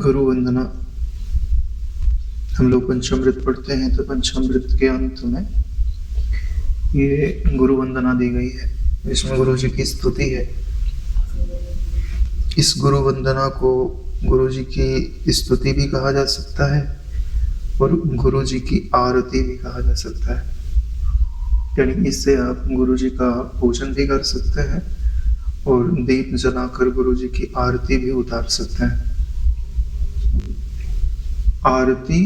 गुरु वंदना। हम लोग पंचामृत पढ़ते हैं तो पंचामृत के अंत में ये गुरु वंदना दी गई है। इसमें गुरु जी की स्तुति है। इस गुरु वंदना को गुरु जी की स्तुति भी कहा जा सकता है और गुरु जी की आरती भी कहा जा सकता है। यानी इससे आप गुरु जी का पूजन भी कर सकते हैं और दीप जलाकर गुरु जी की आरती भी उतार सकते हैं। आरती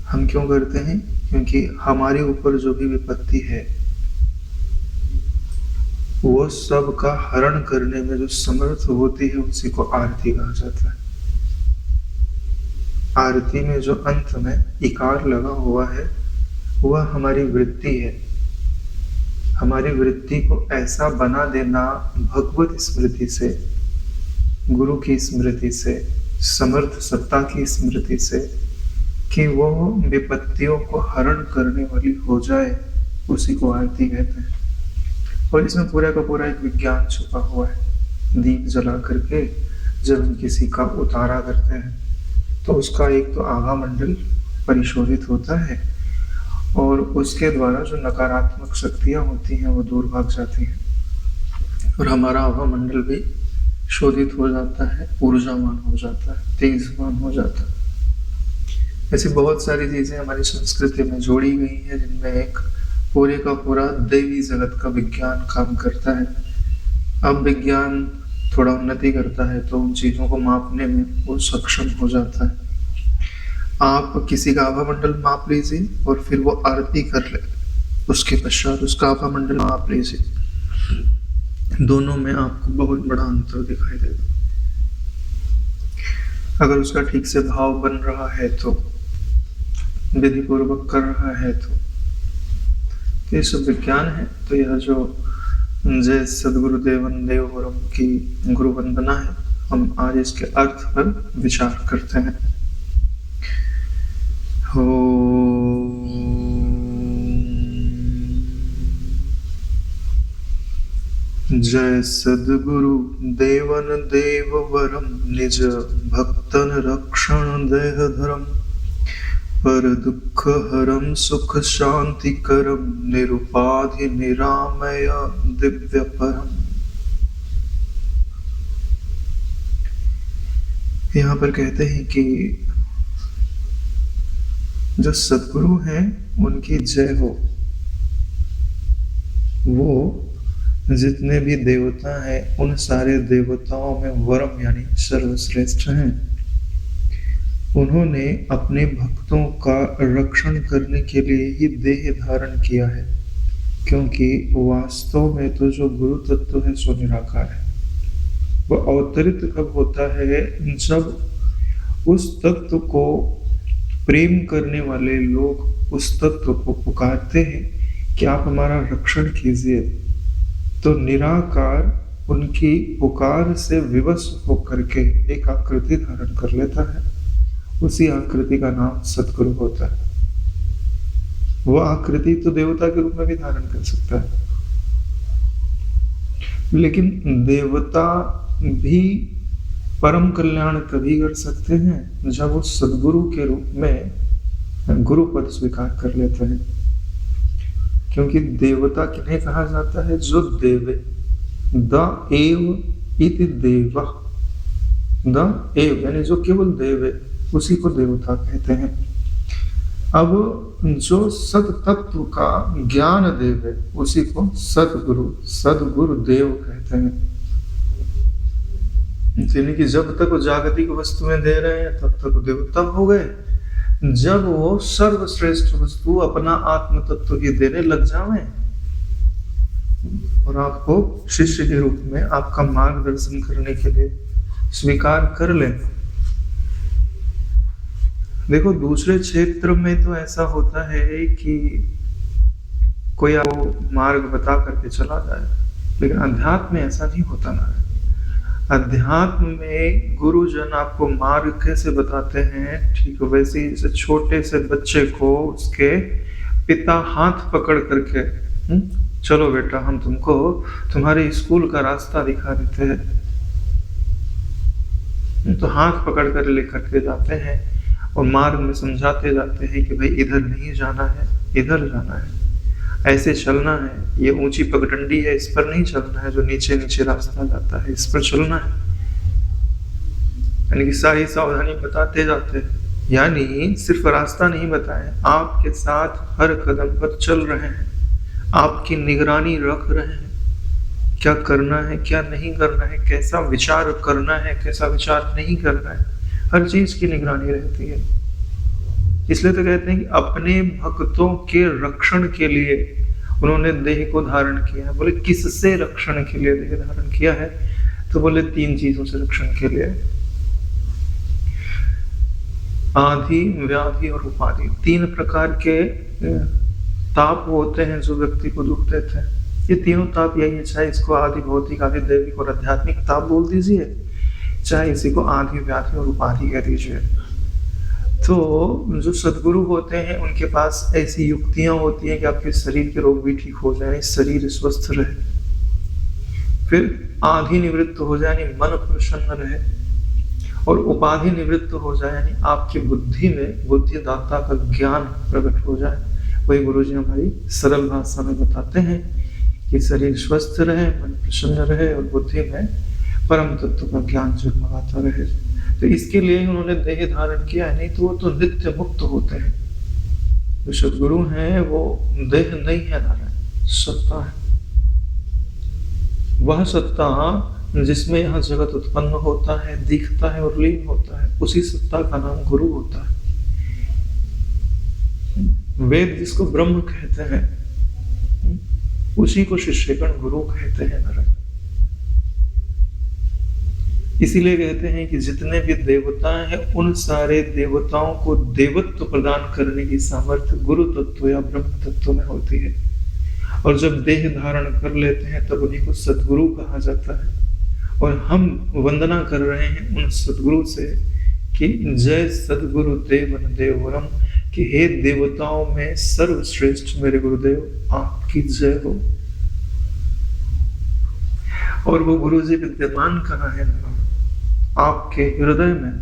हम क्यों करते हैं? क्योंकि हमारे ऊपर जो भी विपत्ति है वो सब का हरण करने में जो समर्थ होती है उसी को आरती कहा जाता है। आरती में जो अंत में इकार लगा हुआ है वह हमारी वृत्ति है। हमारी वृत्ति को ऐसा बना देना भगवत स्मृति से, गुरु की स्मृति से, समर्थ सत्ता की स्मृति से कि वो विपत्तियों को हरण करने वाली हो जाए, उसी को आरती कहते हैं। और इसमें पूरा का पूरा एक विज्ञान छुपा हुआ है। दीप जला करके जब हम किसी का उतारा करते हैं तो उसका एक तो आभा मंडल परिशोधित होता है और उसके द्वारा जो नकारात्मक शक्तियां होती हैं वो दूर भाग जाती हैं और हमारा आभा मंडल भी शोधित हो जाता है, ऊर्जावान हो जाता है, तेजवान हो जाता है। ऐसी बहुत सारी चीजें हमारी संस्कृति में जोड़ी गई हैं जिनमें एक पूरे का पूरा दैवी जगत का विज्ञान काम करता है। अब विज्ञान थोड़ा उन्नति करता है तो उन चीजों को मापने में वो सक्षम हो जाता है। आप किसी का आभा मंडल माप लीजिए और फिर वो आरती कर ले, उसके पश्चात उसका आभा मंडल माप लीजिए, दोनों में आपको बहुत बड़ा अंतर दिखाई देगा। अगर उसका ठीक से भाव बन रहा है तो, विधि पूर्वक कर रहा है तो ये सब विज्ञान है। तो यह जो जय सदगुरुदेवन देववरम की गुरु वंदना है, हम आज इसके अर्थ पर विचार करते हैं। हो जय सद्गुरु देवन देववरम निज भक्तन रक्षण देह धरम पर दुख हरम सुख शांति करम निरुपाधि निरामय दिव्य परम। यहाँ पर कहते हैं कि जो सद्गुरु हैं उनकी जय हो। वो जितने भी देवता हैं उन सारे देवताओं में वरम यानी सर्वश्रेष्ठ हैं। उन्होंने अपने भक्तों का रक्षण करने के लिए ही देह धारण किया है, क्योंकि वास्तव में तो जो गुरु तत्व है सो निराकार है। वह अवतरित कब होता है? जब उस तत्व को प्रेम करने वाले लोग उस तत्व को पुकारते हैं कि आप हमारा रक्षण कीजिए, तो निराकार उनकी पुकार से विवश होकर के एक आकृति धारण कर लेता है। उसी आकृति का नाम सद्गुरु होता है। वह आकृति तो देवता के रूप में भी धारण कर सकता है, लेकिन देवता भी परम कल्याण कभी कर सकते हैं जब वो सद्गुरु के रूप में गुरु पद स्वीकार कर लेते हैं। क्योंकि देवता किन्हें कहा जाता है? जो देवे, द एव इति देव, द एव यानी जो केवल देवे, उसी को देवता कहते हैं। अब जो सत तत्व का ज्ञान देवे उसी को सद्गुरु देव कहते हैं। यानी कि जब तक वो जागतिक वस्तुएं दे रहे हैं तब तक देवता हो गए। जब वो सर्वश्रेष्ठ वस्तु अपना आत्म तत्व ही देने लग जावे और आपको शिष्य के रूप में आपका मार्गदर्शन करने के लिए स्वीकार कर ले। देखो, दूसरे क्षेत्र में तो ऐसा होता है कि कोई आपको मार्ग बता करके चला जाए, लेकिन अध्यात्म में ऐसा नहीं होता ना। अध्यात्म में गुरुजन आपको मार्ग कैसे बताते हैं, ठीक वैसे ही जैसे छोटे से बच्चे को उसके पिता हाथ पकड़ करके चलो बेटा हम तुमको तुम्हारे स्कूल का रास्ता दिखा देते हैं। तो हाथ पकड़ कर लेकर के जाते हैं और मार्ग में समझाते जाते हैं कि भाई इधर नहीं जाना है, इधर जाना है, ऐसे चलना है, ये ऊंची पगडंडी है, इस पर नहीं चलना है, जो नीचे नीचे रास्ता जाता है इस पर चलना है। यानी कि सारी सावधानी बताते जाते हैं। यानी सिर्फ रास्ता नहीं बताए, आपके साथ हर कदम पर चल रहे हैं, आपकी निगरानी रख रहे हैं, क्या करना है क्या नहीं करना है, कैसा विचार करना है कैसा विचार नहीं करना है, हर चीज की निगरानी रहती है। इसलिए तो कहते हैं कि अपने भक्तों के रक्षण के लिए उन्होंने देह को धारण किया है। बोले किससे रक्षण के लिए देह धारण किया है? तो बोले 3 चीजों से रक्षण के लिए, आधि, व्याधि और उपाधि। 3 प्रकार के ताप होते हैं जो व्यक्ति को दुख देते हैं। ये तीनों ताप यही है, चाहे इसको आदि भौतिक, आदि दैविक और आध्यात्मिक ताप बोल दीजिए, चाहे इसी को आदि, व्याधि और उपाधि कह दीजिए। तो जो सद्गुरु होते हैं उनके पास ऐसी युक्तियां होती हैं कि आपके शरीर के रोग भी ठीक हो जाए, शरीर स्वस्थ रहे। फिर आधि निवृत्त हो जाए यानी मन प्रसन्न रहे, और उपाधि निवृत्त हो जाए यानी आपकी बुद्धि में बुद्धिदाता का ज्ञान प्रकट हो जाए। वही गुरु जी हमारी सरल भाषा में बताते हैं कि शरीर स्वस्थ रहे, मन प्रसन्न रहे और बुद्धि में परम तत्व का ज्ञान जगमगाता रहे। तो इसके लिए उन्होंने देह धारण किया है, नहीं तो वो तो नित्य मुक्त होते हैं। जो सद्गुरु हैं वो देह नहीं है, नारायण सत्ता है। वह सत्ता जिसमें यह जगत उत्पन्न होता है, दिखता है और लीन होता है, उसी सत्ता का नाम गुरु होता है। वेद जिसको ब्रह्म कहते हैं उसी को शिष्यगण गुरु कहते हैं नारायण। इसीलिए कहते हैं कि जितने भी देवता हैं उन सारे देवताओं को देवत्व प्रदान करने की सामर्थ्य गुरु तत्व या ब्रह्म तत्व में होती है। और जब देह धारण कर लेते हैं तब उन्हीं को सद्गुरु कहा जाता है। और हम वंदना कर रहे हैं उन सद्गुरु से कि जय सद्गुरु देवन देवरम, कि हे देवताओं में सर्वश्रेष्ठ मेरे गुरुदेव आपकी जय हो। और वो गुरु जी विद्यमान कहाँ है? आपके हृदय में।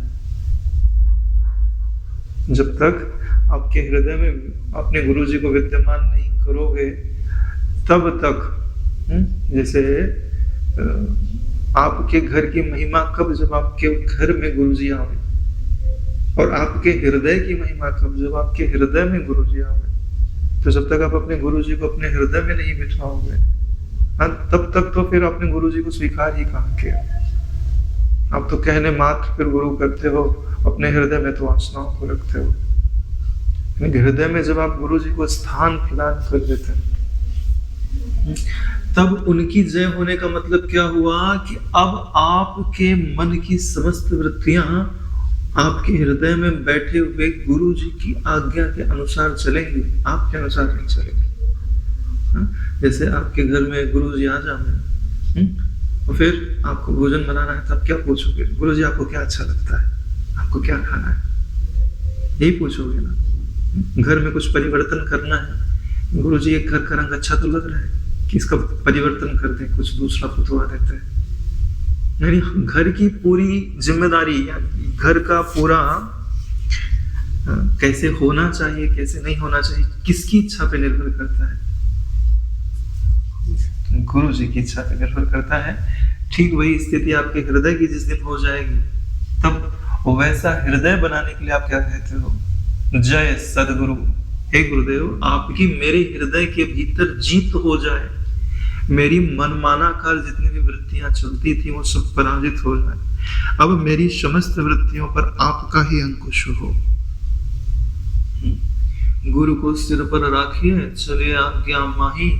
जब तक आपके हृदय में अपने गुरु जी को विद्यमान नहीं करोगे तब तक जैसे आपके घर की महिमा कब? जब आपके घर में गुरु जी आवे। और आपके हृदय की महिमा कब? जब आपके हृदय में गुरु जी आवे। तो जब तक आप अपने गुरु जी को अपने हृदय में नहीं बिठाओगे, तब तक तो फिर अपने गुरु जी को स्वीकार ही कहाँ किया। आप तो कहने मात्र फिर गुरु करते हो, अपने हृदय में तो वासनाओं को रखते हो। हृदय में जब आप गुरु जी को स्थान प्रदान कर देते हैं तब उनकी जय होने का मतलब क्या हुआ कि अब आपके मन की समस्त वृत्तियां आपके हृदय में बैठे हुए गुरु जी की आज्ञा के अनुसार चलेंगी, आपके अनुसार नहीं चलेंगी। जैसे आपके घर में गुरु जी आ जाए और फिर आपको भोजन बनाना है, तब क्या पूछोगे? गुरु जी आपको क्या अच्छा लगता है, आपको क्या खाना है, यही पूछोगे ना। घर में कुछ परिवर्तन करना है, गुरु जी एक घर का रंग अच्छा तो लग रहा है कि इसका परिवर्तन कर दें, कुछ दूसरा पुतवा देते हैं। यानी घर की पूरी जिम्मेदारी या घर का पूरा कैसे होना चाहिए कैसे नहीं होना चाहिए किसकी इच्छा पे निर्भर करता है? गुरु जी की इच्छा पे निर्भर करता है। ठीक वही स्थिति आपके हृदय की जिस दिन हो जाएगी तब वैसा हृदय बनाने के लिए आप क्या कहते हो? जय सद्गुरु, हे गुरुदेव आपकी मेरे हृदय के भीतर जीत हो जाए, मेरी मनमाना कार जितनी भी वृत्तियां चलती थी वो सब पराजित हो जाए। अब मेरी समस्त वृत्तियों पर आपका ही अंकुश हो। गुरु को सिर पर राखिए चले आज्ञा माही,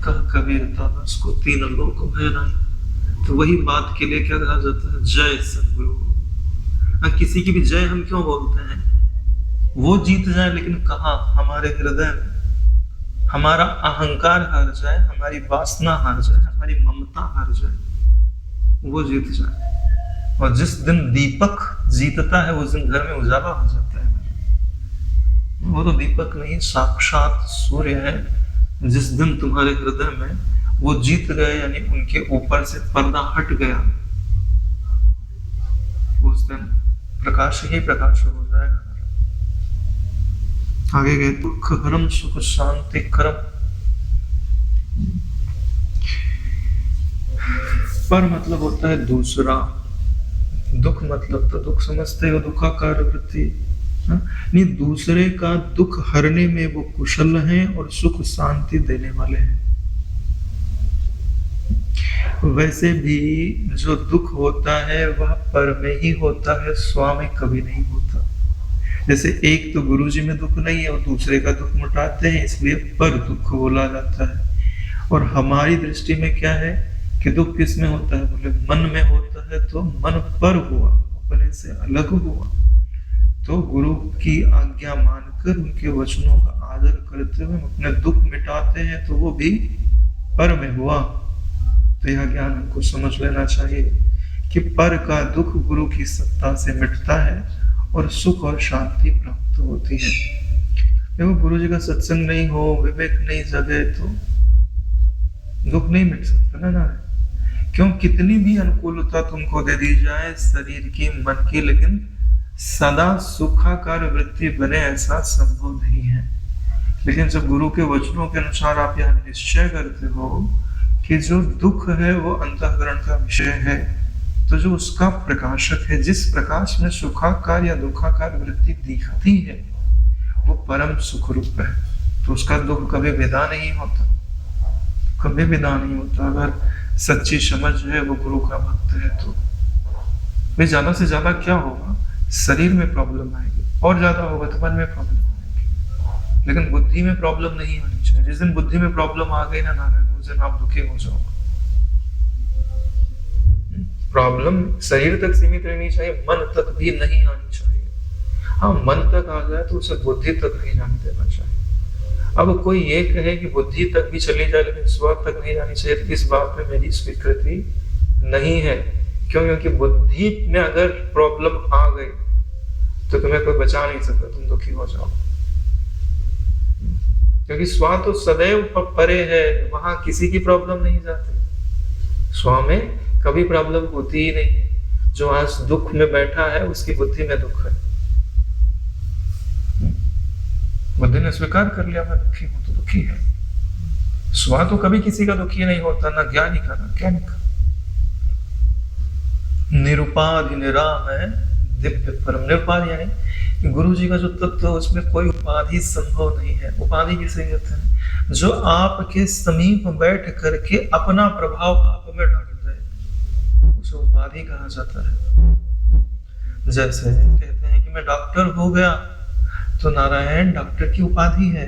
कह कबीर दास को 3 लोक भय नहीं। तो वही बात के लिए क्या कहा जाता है? जय सद्गुरु। किसी की भी जय हम क्यों बोलते हैं? वो जीत जाए, लेकिन कहा हमारे हृदय में हमारा अहंकार हार जाए, हमारी वासना हार जाए, हमारी ममता हार जाए, वो जीत जाए। और जिस दिन दीपक जीतता है उस दिन घर में उजाला हो जाता है। वो तो दीपक नहीं साक्षात सूर्य है। जिस दिन तुम्हारे हृदय में वो जीत गए यानी उनके ऊपर से पर्दा हट गया उस दिन प्रकाश ही प्रकाश हो जाएगा। आगे गए, दुख हरम सुख शांति करम। पर मतलब होता है दूसरा, दुख मतलब तो दुख समझते हो, दुखाकार वृत्ति, नहीं, दूसरे का दुख हरने में वो कुशल हैं और सुख शांति देने वाले हैं। वैसे भी जो दुख होता है वह पर में ही होता है, स्व में कभी नहीं होता। जैसे एक तो गुरु जी में दुख नहीं है और दूसरे का दुख मिटाते हैं, इसलिए पर दुख बोला जाता है। और हमारी दृष्टि में क्या है कि दुख किस में होता है, बोले मन में होता है, तो मन पर हुआ, अपने से अलग हुआ। तो गुरु की आज्ञा मानकर उनके वचनों का आदर करते हुए अपने दुख मिटाते हैं, तो वो भी पर में हुआ। तो यह ज्ञान हमको समझ लेना चाहिए कि पर का दुख गुरु की सत्ता से मिटता है और सुख और शांति प्राप्त होती है। देखो, गुरु जी का सत्संग नहीं हो, विवेक नहीं जगे, तो दुख नहीं मिट सकता ना। क्यों? कितनी भी अनुकूलता तुमको दे दी जाए शरीर की, मन की, लेकिन सदा सुखाकार वृत्ति बने ऐसा संभव नहीं है। लेकिन जब गुरु के वचनों के अनुसार आप यह निश्चय करते हो कि जो दुख है वो अंतःकरण का विषय है, तो जो उसका प्रकाशक है, जिस प्रकाश में सुखाकार या दुखाकार वृत्ति दिखती है, वो परम सुख रूप है, तो उसका दुख कभी विदा नहीं होता, कभी विदा नहीं होता। अगर सच्ची समझ है, वो गुरु का भक्त है, तो वे ज्यादा से ज्यादा क्या होगा, शरीर में प्रॉब्लम आएगी, और ज्यादा होगा तो मन में प्रॉब्लम आएगी, लेकिन बुद्धि में प्रॉब्लम नहीं आनी चाहिए। जिस दिन बुद्धि में प्रॉब्लम आ गई ना नारायण, उस दिन आप दुखी हो जाओगे। प्रॉब्लम शरीर तक सीमित रहनी चाहिए, मन तक भी नहीं आनी चाहिए। हाँ, मन तक आ जाए तो उसे बुद्धि तक नहीं जाने देना चाहिए। अब कोई ये कहे कि बुद्धि तक भी चली जाए लेकिन स्व तक नहीं जानी चाहिए, तो इस बात में मेरी स्वीकृति नहीं है। क्यों? क्योंकि बुद्धि में अगर प्रॉब्लम आ गई तो तुम्हें कोई बचा नहीं सकता, तुम दुखी हो जाओ। क्योंकि स्व तो सदैव परे है, वहां किसी की प्रॉब्लम नहीं जाती। स्व में कभी प्रॉब्लम होती ही नहीं है। जो आज दुख में बैठा है उसकी बुद्धि में दुख है। बुद्धि ने स्वीकार कर लिया मैं दुखी हूं तो दुखी है। स्व तो कभी किसी का दुखी नहीं होता, ना ज्ञानी का ना ज्ञानी का। निरुपाधि निराम है दिव्य परम। निरुपाधि यानी गुरु जी का जो तत्व है उसमें कोई उपाधि संभव नहीं है। उपाधि किसे कहते हैं? जो आपके समीप बैठ करके अपना प्रभाव आप में डाल दे, उसे उपाधि कहा जाता है। जैसे कहते हैं कि मैं डॉक्टर हो गया, तो नारायण डॉक्टर की उपाधि है।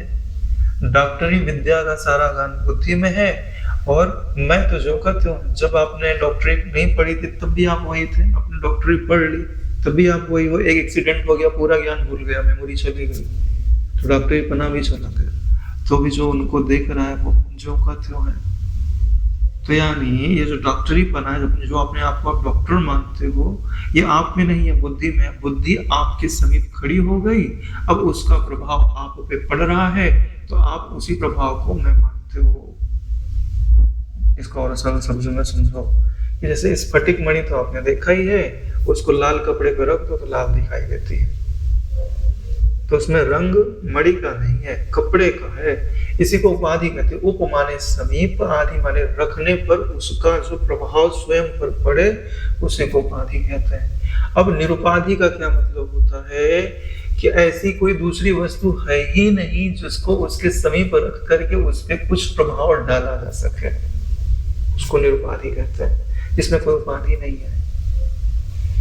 डॉक्टरी विद्या का सारा ज्ञान बुद्धि में है। और मैं तो जो कहते हूँ, जब आपने डॉक्टरी नहीं पढ़ी थी तब भी आप वही थे, आपने डॉक्टरी पढ़ ली तब भी आप वही हो। एक एक्सीडेंट हो गया, पूरा ज्ञान भूल गया, मेमोरी चली गई, तो डॉक्टरी पना भी चला गया, तो भी जो उनको देख रहा है वो जो कहते हो है। तो यानी ये जो डॉक्टरी पना है, जो अपने आप को आप डॉक्टर मानते हो, ये आप में नहीं है, बुद्धि में है। बुद्धि आपके समीप खड़ी हो गई, अब उसका प्रभाव आप पे पड़ रहा है, तो आप उसी प्रभाव को मैं मानते हो। इसको और सरल शब्दों में समझो कि जैसे स्फटिक मणि तो आपने देखा ही है, उसको लाल कपड़े पर रख दो तो लाल दिखाई देती है, तो उसमें रंग मणि का नहीं है, कपड़े का है। इसी को उपाधि कहते हैं। उप माने समीप, आदि माने रखने पर उसका जो प्रभाव स्वयं पर पड़े, उसी को उपाधि कहते हैं। अब निरुपाधि का क्या मतलब होता है कि ऐसी कोई दूसरी वस्तु है ही नहीं जिसको उसके समीप रख करके उस पर कुछ प्रभाव डाला जा सके, उसको निरुपाधि कहते हैं। इसमें कोई उपाधि नहीं है।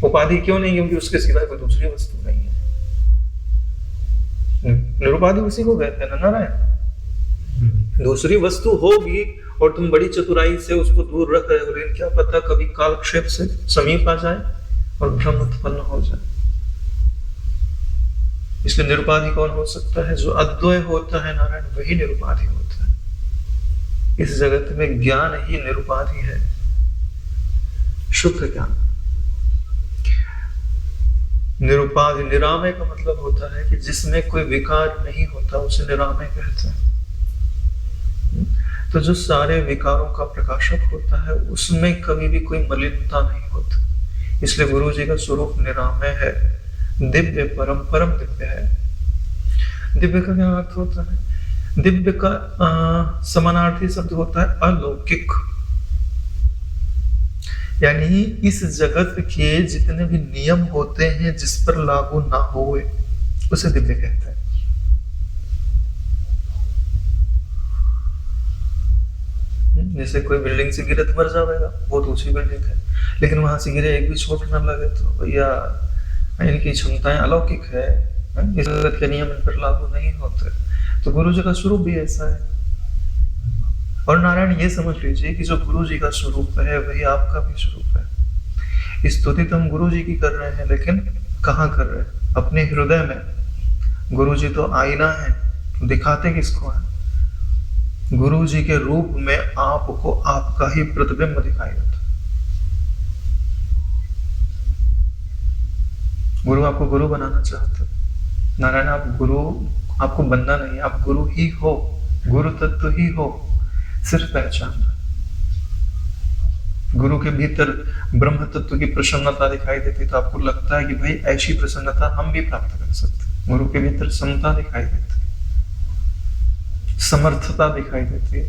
उपाधि क्यों नहीं? क्योंकि उसके सिवाय कोई दूसरी वस्तु नहीं है। निरुपाधि उसी को कहते हैं ना नारायण। दूसरी वस्तु होगी और तुम बड़ी चतुराई से उसको दूर रख रहे हो, लेकिन क्या पता कभी कालक्षेप से समीप आ जाए और भ्रम उत्पन्न हो जाए। इसलिए निरुपाधि कौन हो सकता है? जो अद्वय होता है नारायण, वही निरुपाधि होता है। इस जगत में ज्ञान ही निरुपाधि है, शुद्ध ज्ञान। निरुपाधि, निरामय का मतलब होता है कि जिसमें कोई विकार नहीं होता, उसे निरामय कहते हैं। तो जो सारे विकारों का प्रकाशक होता है उसमें कभी भी कोई मलिनता नहीं होती। इसलिए गुरु जी का स्वरूप निरामय है, दिव्य, परम परम दिव्य है। दिव्य का क्या अर्थ होता है? दिव्य का समानार्थी शब्द होता है अलौकिक, यानी इस जगत के जितने भी नियम होते हैं जिस पर लागू ना होए उसे दिव्य कहते हैं। जैसे कोई बिल्डिंग से गिरे तो मर जाएगा, बहुत ऊंची बिल्डिंग है, लेकिन वहां से गिरे एक भी चोट ना लगे तो भैया इनकी क्षमताएं अलौकिक है, इस जगत के नियम इन पर लागू नहीं होते। तो गुरु जी का स्वरूप भी ऐसा है। और नारायण ये समझ लीजिए कि जो गुरु जी का स्वरूप है वही आपका भी स्वरूप है। स्तुति तो हम गुरु जी की कर रहे हैं, लेकिन कहाँ कर रहे हैं? अपने हृदय में। गुरु जी तो आईना है, दिखाते किसको है? गुरु जी के रूप में आपको आपका ही प्रतिबिंब दिखाई देता। गुरु आपको गुरु बनाना चाहते। नारायण आप गुरु, आपको बनना नहीं, आप गुरु ही हो, गुरु तत्व ही हो, सिर्फ पहचान। गुरु के भीतर ब्रह्म तत्व की प्रसन्नता दिखाई देती तो आपको लगता है कि भाई ऐसी प्रसन्नता हम भी प्राप्त कर सकते। गुरु के भीतर समता दिखाई देती, समर्थता दिखाई देती है,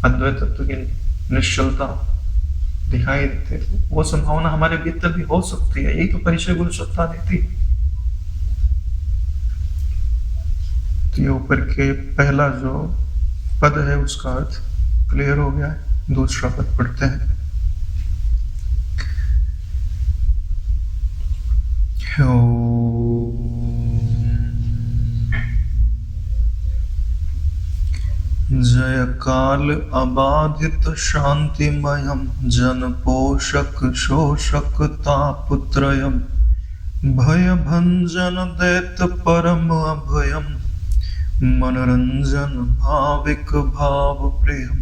अद्वैत तत्व की निश्चलता दिखाई देती है। वो संभावना हमारे भीतर भी हो सकती है, यही तो परिचय गुरु सत्ता देती। तो ये ऊपर के पहला जो पद है उसका अर्थ क्लियर हो गया है। दूसरा पद पढ़ते हैं। जय काल अबाधित शांतिमयम जन पोषक शोषक तापत्रयम भय भंजन दैत परम अभयम मनोरंजन भाविक भाव प्रेम।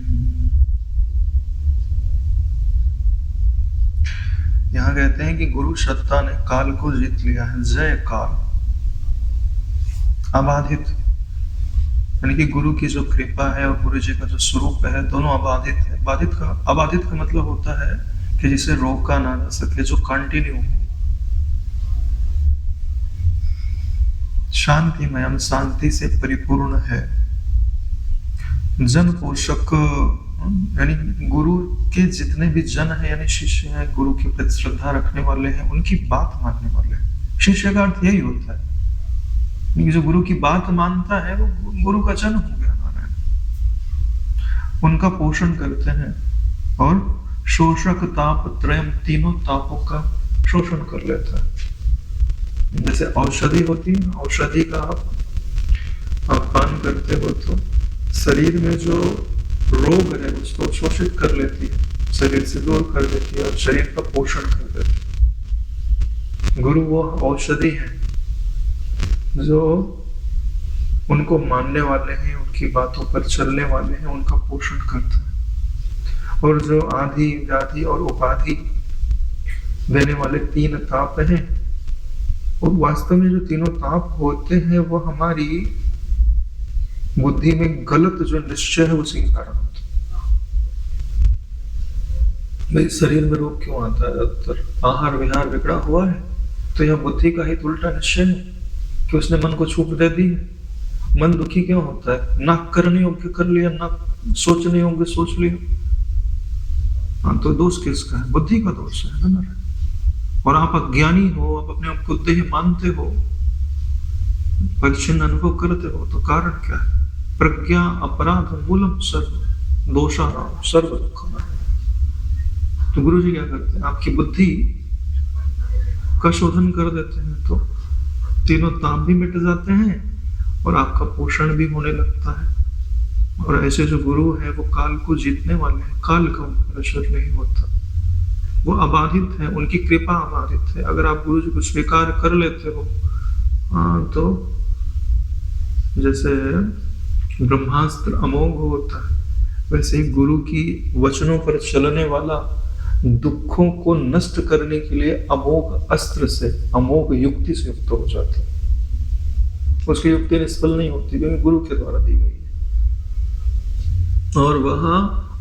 यहां कहते हैं कि गुरु सत्ता ने काल को जीत लिया है। जय काल अबाधित, यानी कि गुरु की जो कृपा है और गुरु जी का जो स्वरूप है दोनों अबाधित है। अबाधित का मतलब होता है कि जिसे रोका ना जा सके, जो कंटिन्यू हो। शांतिमय, शांति से परिपूर्ण है। जन पोषक, यानी गुरु के जितने भी जन है यानी शिष्य हैं, गुरु के प्रति श्रद्धा रखने वाले हैं, उनकी बात मानने वाले हैं। शिष्य का अर्थ यही होता है, जो गुरु की बात मानता है वो गुरु का जन हो गया। नारायण उनका पोषण करते हैं और शोषक ताप त्रयम, तीनों तापों का शोषण कर लेता है। जैसे औषधि होती है, औषधि का आप पान करते हो तो शरीर में जो रोग है उसको शोषित कर लेती है, शरीर से दूर कर देती है और शरीर का पोषण कर देती है। गुरु वो औषधि है जो उनको मानने वाले हैं, उनकी बातों पर चलने वाले हैं, उनका पोषण करता है। और जो आदि व्याधि और उपाधि देने वाले तीन ताप हैं, और वास्तव में जो तीनों ताप होते हैं वो हमारी बुद्धि में गलत जो निश्चय है उसी के कारण होता है। भाई शरीर में रोग क्यों आता है? ज्यादातर आहार विहार बिगड़ा हुआ है, तो यह बुद्धि का ही उल्टा निश्चय है कि उसने मन को छूट दे दी है। मन दुखी क्यों होता है? ना करने योग्य कर लिया, ना सोचने योग्य सोच लिया। हाँ, तो दोष किसका है? बुद्धि का दोष है ना। और आप अज्ञानी हो, आप अपने आप को देह मानते हो, परिच्छिन्न अनुभव करते हो, तो कारण क्या है? प्रज्ञा अपराध मूलम सर्व दोषाणाम सर्व दुःखानां। तो गुरु जी क्या करते हैं? आपकी बुद्धि का शोधन कर देते हैं, तो तीनों ताप भी मिट जाते हैं और आपका पोषण भी होने लगता है। और ऐसे जो गुरु है वो काल को जीतने वाले हैं, काल का उनका असर नहीं होता, वो अबाधित है, उनकी कृपा अबाधित है। अगर आप गुरु जी को स्वीकार कर लेते हो तो जैसे ब्रह्मास्त्र अमोघ होता है, वैसे ही गुरु की वचनों पर चलने वाला दुखों को नष्ट करने के लिए अमोघ अस्त्र से, अमोघ युक्ति से युक्त हो जाती है। उसकी युक्ति निष्फल नहीं होती क्योंकि गुरु के द्वारा दी गई है, और वह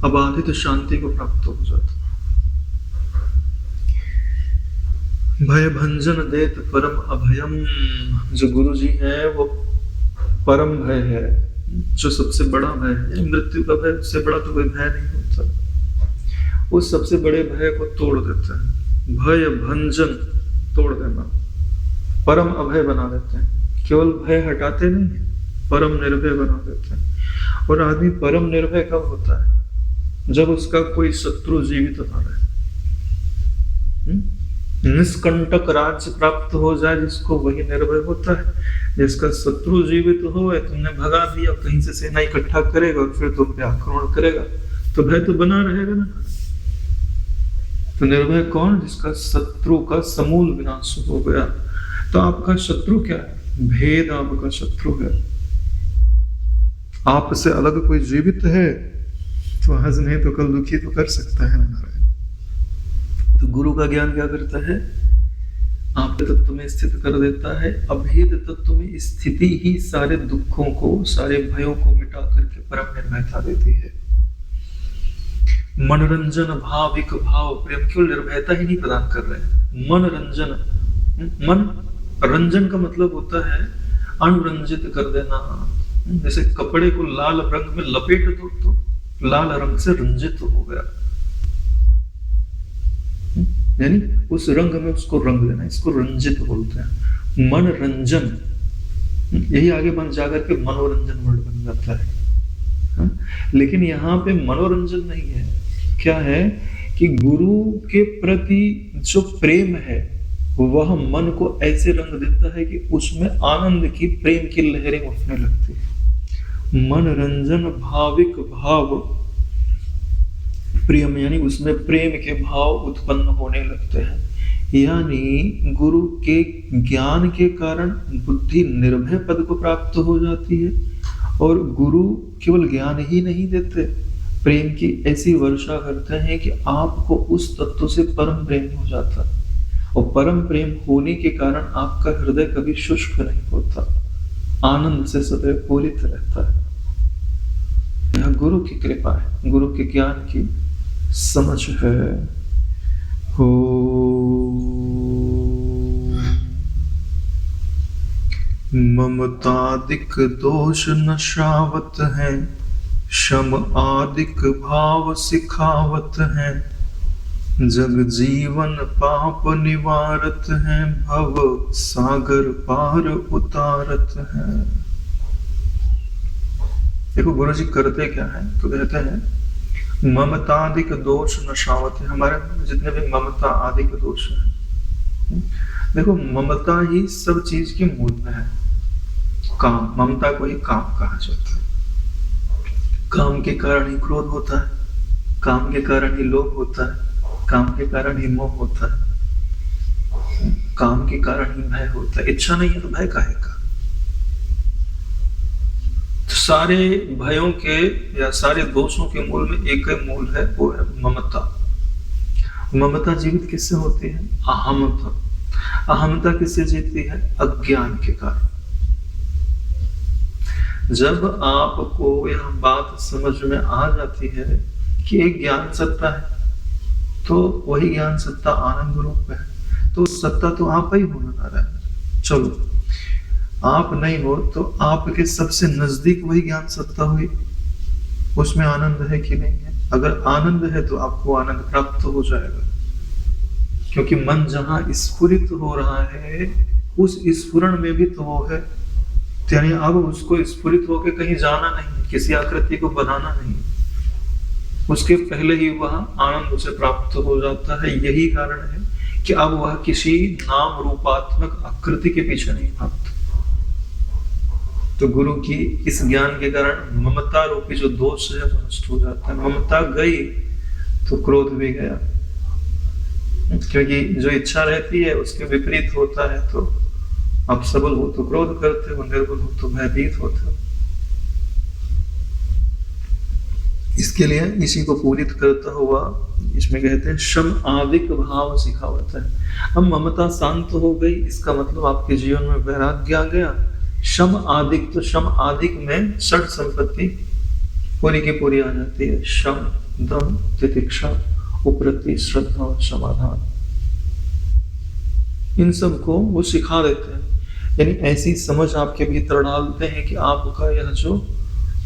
अबाधित शांति को प्राप्त हो जाता है। भय भंजन देत परम अभयम। जो गुरु जी है वो परम भय है, जो सबसे बड़ा भय है। मृत्यु का भय, उससे बड़ा तो कोई भय नहीं होता। उस सबसे बड़े भय को तोड़ देता है। भय भंजन तोड़ देना, परम अभय बना देते हैं। केवल भय हटाते नहीं है, परम निर्भय बना देते हैं। और आदमी परम निर्भय कब होता है? जब उसका कोई शत्रु जीवित ना रहे। निष्कंटक राज्य प्राप्त हो जाए जिसको, वही निर्भय होता है। जिसका शत्रु जीवित हो, तुमने भगा दिया, कहीं से सेना इकट्ठा करेगा और फिर तुम पे आक्रमण करेगा, तो भय तो बना रहेगा ना। तो निर्भय कौन? जिसका शत्रु का समूल विनाश हो गया। तो आपका शत्रु क्या है? भेद आपका शत्रु है। आपसे अलग कोई जीवित है तो आज नहीं तो कल दुखी तो कर सकता है ना। तो गुरु का ज्ञान क्या करता है? आपके तत्व में स्थित कर देता है। अभेद तत्व में स्थिति ही सारे दुखों को, सारे भयों को मिटा करके परम निर्भयता देती है। मनोरंजन भाविक भाव प्रेम, केवल निर्भयता ही नहीं प्रदान कर रहे, मनोरंजन। मन रंजन का मतलब होता है अनुरंजित कर देना। जैसे कपड़े को लाल रंग में लपेट दो तो लाल रंग से रंजित हो गया, यानी उस रंग में उसको रंग देना, इसको रंजित बोलते हैं। मनोरंजन, यही आगे बन जाकर के मनोरंजन वर्ड बन जाता है। हा? लेकिन यहाँ पे मनोरंजन नहीं है। क्या है कि गुरु के प्रति जो प्रेम है वह मन को ऐसे रंग देता है कि उसमें आनंद की, प्रेम की लहरें उठने लगती है। मनोरंजन भाविक भाव प्रियम, यानी उसमें प्रेम के भाव उत्पन्न होने लगते हैं। यानी गुरु के ज्ञान के कारण बुद्धि निर्भय पद को प्राप्त हो जाती है। और गुरु केवल ज्ञान ही नहीं देते, प्रेम की ऐसी वर्षा करते हैं कि आपको उस तत्व से परम प्रेम हो जाता है। और परम प्रेम होने के कारण आपका हृदय कभी शुष्क नहीं होता, आनंद से सदैव पूरित रहता है। यह गुरु की कृपा है, गुरु के ज्ञान की समझ है। हो ममतादिक दोष नशावत है, शम आदिक भाव सिखावत है। जग जीवन पाप निवारत है, भव सागर पार उतारत है। देखो गुरु जी करते क्या है, तो कहते हैं ममतादिक दोष नशावत है। हमारे जितने भी ममता आदि के दोष हैं, देखो ममता ही सब चीज के मूल में है। काम, ममता को ही काम कहा जाता है। काम के कारण ही क्रोध होता है, काम के कारण ही लोभ होता है, काम के कारण ही मोह होता है, काम के कारण ही भय होता है। इच्छा नहीं है तो भय काहे का? तो सारे भयों के या सारे दोषों के मूल में एक ही मूल है, वो है ममता। ममता जीवित किससे होती है? अहमता। अहमता किससे जीतती है? अज्ञान के कारण। जब आपको यह बात समझ में आ जाती है कि एक ज्ञान सत्ता है, तो वही ज्ञान सत्ता आनंद रूप है, तो सत्ता तो आप ही होना ना रहा। चलो आप नहीं हो तो आपके सबसे नजदीक वही ज्ञान सत्ता हुई, उसमें आनंद है कि नहीं है? अगर आनंद है तो आपको आनंद प्राप्त हो जाएगा, क्योंकि मन जहां स्फुरित हो रहा है उस स्फुरण में भी तो वो है। यानी अब उसको स्फुरित होकर कहीं जाना नहीं, किसी आकृति को बनाना नहीं, उसके पहले ही वह आनंद उसे प्राप्त हो जाता है। यही कारण है कि अब वह किसी नाम रूपात्मक आकृति के पीछे नहीं भागता। तो गुरु की इस ज्ञान के कारण ममता रूपी जो दोष है वो नष्ट हो जाता है। ममता गई तो क्रोध भी गया, क्योंकि जो इच्छा रहती है उसके विपरीत होता है। तो आप सबल हो तो क्रोध करते हो, निर्बल हो तो भयभीत होते हो। इसके लिए इसी को पूरित करता हुआ इसमें कहते हैं शम आदिक भाव सिखावत है। अब ममता शांत हो गई, इसका मतलब आपके जीवन में वैराग्य आ गया। शम आदिक, तो शम आदिक में षड संपत्ति पूरी की पूरी आ जाती है। शम, दम, तितिक्षा, उपरति, श्रद्धा और समाधान। इन सब को वो सिखा देते हैं। यानी ऐसी समझ आपके भीतर डालते हैं कि आपका यह जो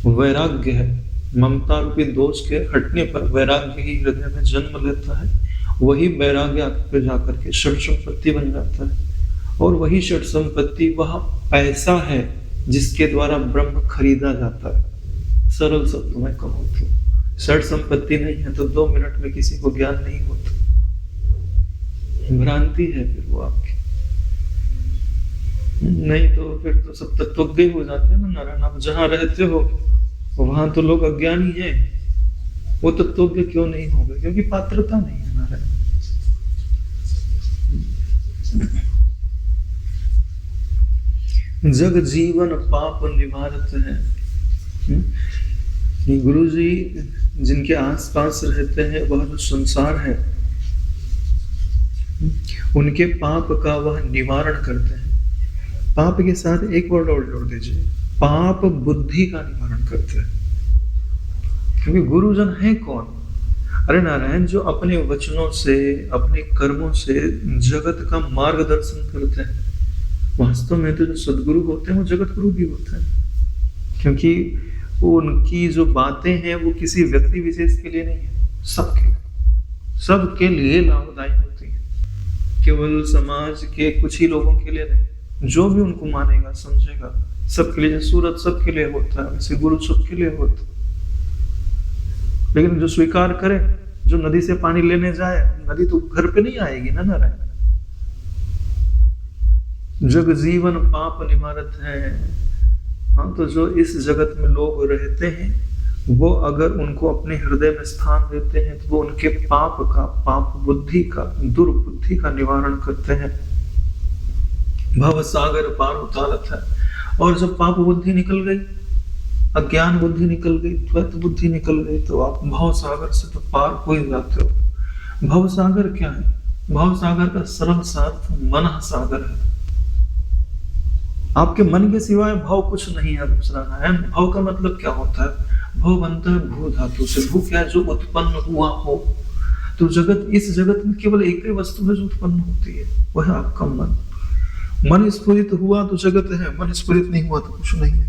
वैराग्य है, ममता रूपी दोष के हटने पर वैराग्य ही हृदय में जन्म लेता है। वही वैराग्य आपके जाकर के षट संपत्ति बन जाता है, और वही षट संपत्ति वह पैसा है जिसके द्वारा ब्रह्म खरीदा जाता है। सरल शब्द में कहूँ तो षट संपत्ति नहीं है तो 2 मिनट में किसी को ज्ञान नहीं होता, भ्रांति है फिर वो आपकी। नहीं तो फिर तो सब तत्वज्ञ हो जाते हैं ना नारायण। आप जहां रहते हो वहां तो लोग अज्ञानी हैं, वो तत्वज्ञ क्यों नहीं होगा? क्योंकि पात्रता नहीं है नारायण। जग जीवन पाप निवारत है। गुरु जी जिनके आसपास रहते हैं वह जो संसार है उनके पाप का वह निवारण करते हैं। पाप के साथ एक वर्ड और जोड़ दीजिए, पाप बुद्धि का निवारण करते हैं। क्योंकि गुरुजन है कौन? अरे नारायण, जो अपने वचनों से अपने कर्मों से जगत का मार्गदर्शन करते हैं। वास्तव में तो जो सदगुरु होते हैं वो जगत गुरु भी होते हैं, क्योंकि उनकी जो बातें हैं वो किसी व्यक्ति विशेष के लिए नहीं है, सबके लिए लाभदायी होती है। केवल समाज के कुछ ही लोगों के लिए नहीं, जो भी उनको मानेगा समझेगा सबके लिए। सूरत सबके लिए होता है, वैसे गुरु सबके लिए होता है। लेकिन जो स्वीकार करे, जो नदी से पानी लेने जाए, नदी तो घर पे नहीं आएगी ना नारायण। जग जीवन पाप निवारत है। हाँ, तो जो इस जगत में लोग रहते हैं वो अगर उनको अपने हृदय में स्थान देते हैं तो वो उनके पाप का, पाप बुद्धि का, दुर्बुद्धि का निवारण करते हैं। भव सागर पार उतारत है। और जब पाप बुद्धि निकल गई, अज्ञान बुद्धि निकल गई, त्वत बुद्धि निकल गई, तो आप भव सागर से तो पार हो ही जाते हो। भव सागर क्या है? भव सागर का सरल अर्थ मन सागर है। आपके मन के सिवाय भव कुछ नहीं है दूसरा नारायण। भव का मतलब क्या होता है? भव बनता है भू धातु से। भू क्या है? जो उत्पन्न हुआ हो। तो जगत, इस जगत में केवल एक ही वस्तु है जो उत्पन्न होती है, वह है आपका मन। मन स्फुरित हुआ तो जगत है, मन स्फुरित नहीं हुआ तो कुछ नहीं है।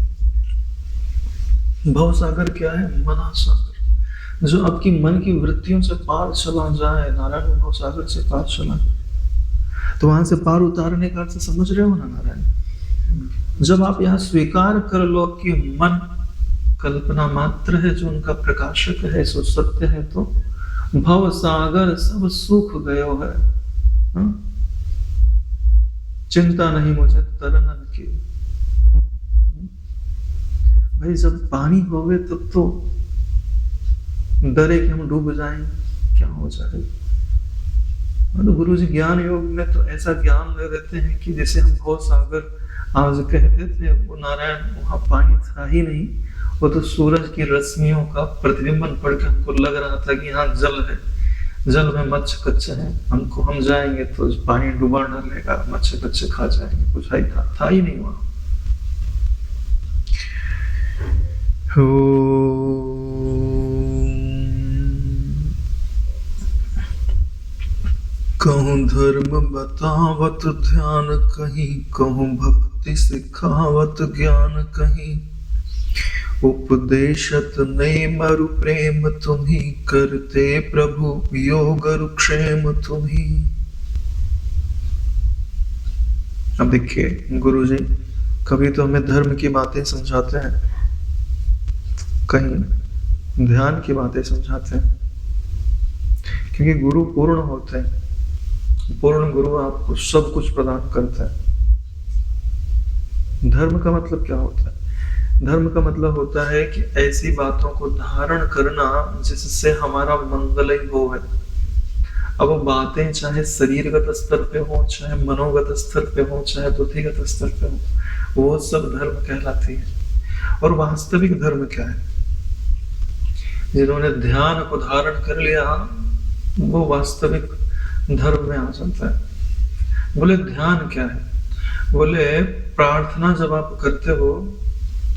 भव सागर क्या है? मना सागर। जो आपकी मन की वृत्तियों से पार चला जाए नारायण, भव सागर से पार चला जाए। तो वहां से पार उतारने का अर्थ समझ रहे हो ना नारायण? जब आप यहाँ स्वीकार कर लो कि मन कल्पना मात्र है, जो उनका प्रकाशक है, सो सत्य है, तो भव सागर सब सुख गयो है। चिंता नहीं मुझे तरन की। भाई जब पानी होवे तब तो डरे कि हम डूब जाएं, क्या हो जाए। तो गुरु जी ज्ञान योग में तो ऐसा ज्ञान दे देते हैं कि जैसे हम भव सागर आज कहते थे, वो नारायण वहां पानी था ही नहीं, वो तो सूरज की रश्मियों का प्रतिबिंबन पड़ के हमको लग रहा था कि यहाँ जल है, जल में मच्छ कच्चे हैं, हम जाएंगे तो पानी डुबा डालेगा, मच्छ कच्चे खा जाएंगे। कुछ था ही नहीं वहां। कहूँ धर्म बतावत ध्यान कहीं, कहूँ भक्ति सिखावत ज्ञान कहीं। उपदेशत नहीं मरु प्रेम तुम्ही, करते प्रभु योग रुक्षेम तुम्ही। अब देखिए गुरु जी कभी तो हमें धर्म की बातें समझाते हैं, कहीं ध्यान की बातें समझाते हैं, क्योंकि गुरु पूर्ण होते हैं। पूर्ण गुरु आपको सब कुछ प्रदान करता है। धर्म का मतलब क्या होता है? धर्म का मतलब होता है कि ऐसी बातों को धारण करना जिससे हमारा मंगल ही हो है। अब वो बातें चाहे शरीरगत स्तर पे हो, चाहे मनोगत स्तर पे हो, चाहे बुद्धिगत स्तर पे हो, वो सब धर्म कहलाती है। और वास्तविक धर्म क्या है? जिन्होंने ध्यान को धारण कर लिया वो वास्तविक धर्म में आ जाता है। बोले ध्यान क्या है? बोले प्रार्थना जब आप करते हो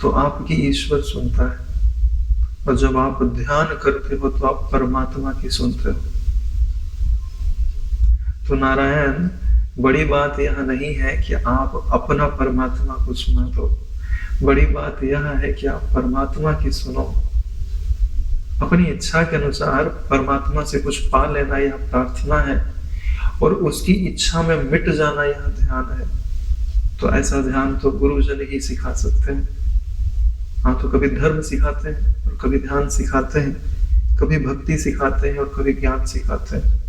तो आपकी ईश्वर सुनता है, और जब आप ध्यान करते हो तो आप परमात्मा की सुनते हो। तो नारायण बड़ी बात यह नहीं है कि आप अपना परमात्मा को सुना दो, बड़ी बात यह है कि आप परमात्मा की सुनो। अपनी इच्छा के अनुसार परमात्मा से कुछ पा लेना यह प्रार्थना है, और उसकी इच्छा में मिट जाना यह ध्यान है। तो ऐसा ध्यान तो गुरुजन ही सिखा सकते हैं। हाँ, तो कभी धर्म सिखाते हैं और कभी ध्यान सिखाते हैं, कभी भक्ति सिखाते हैं और कभी ज्ञान सिखाते हैं।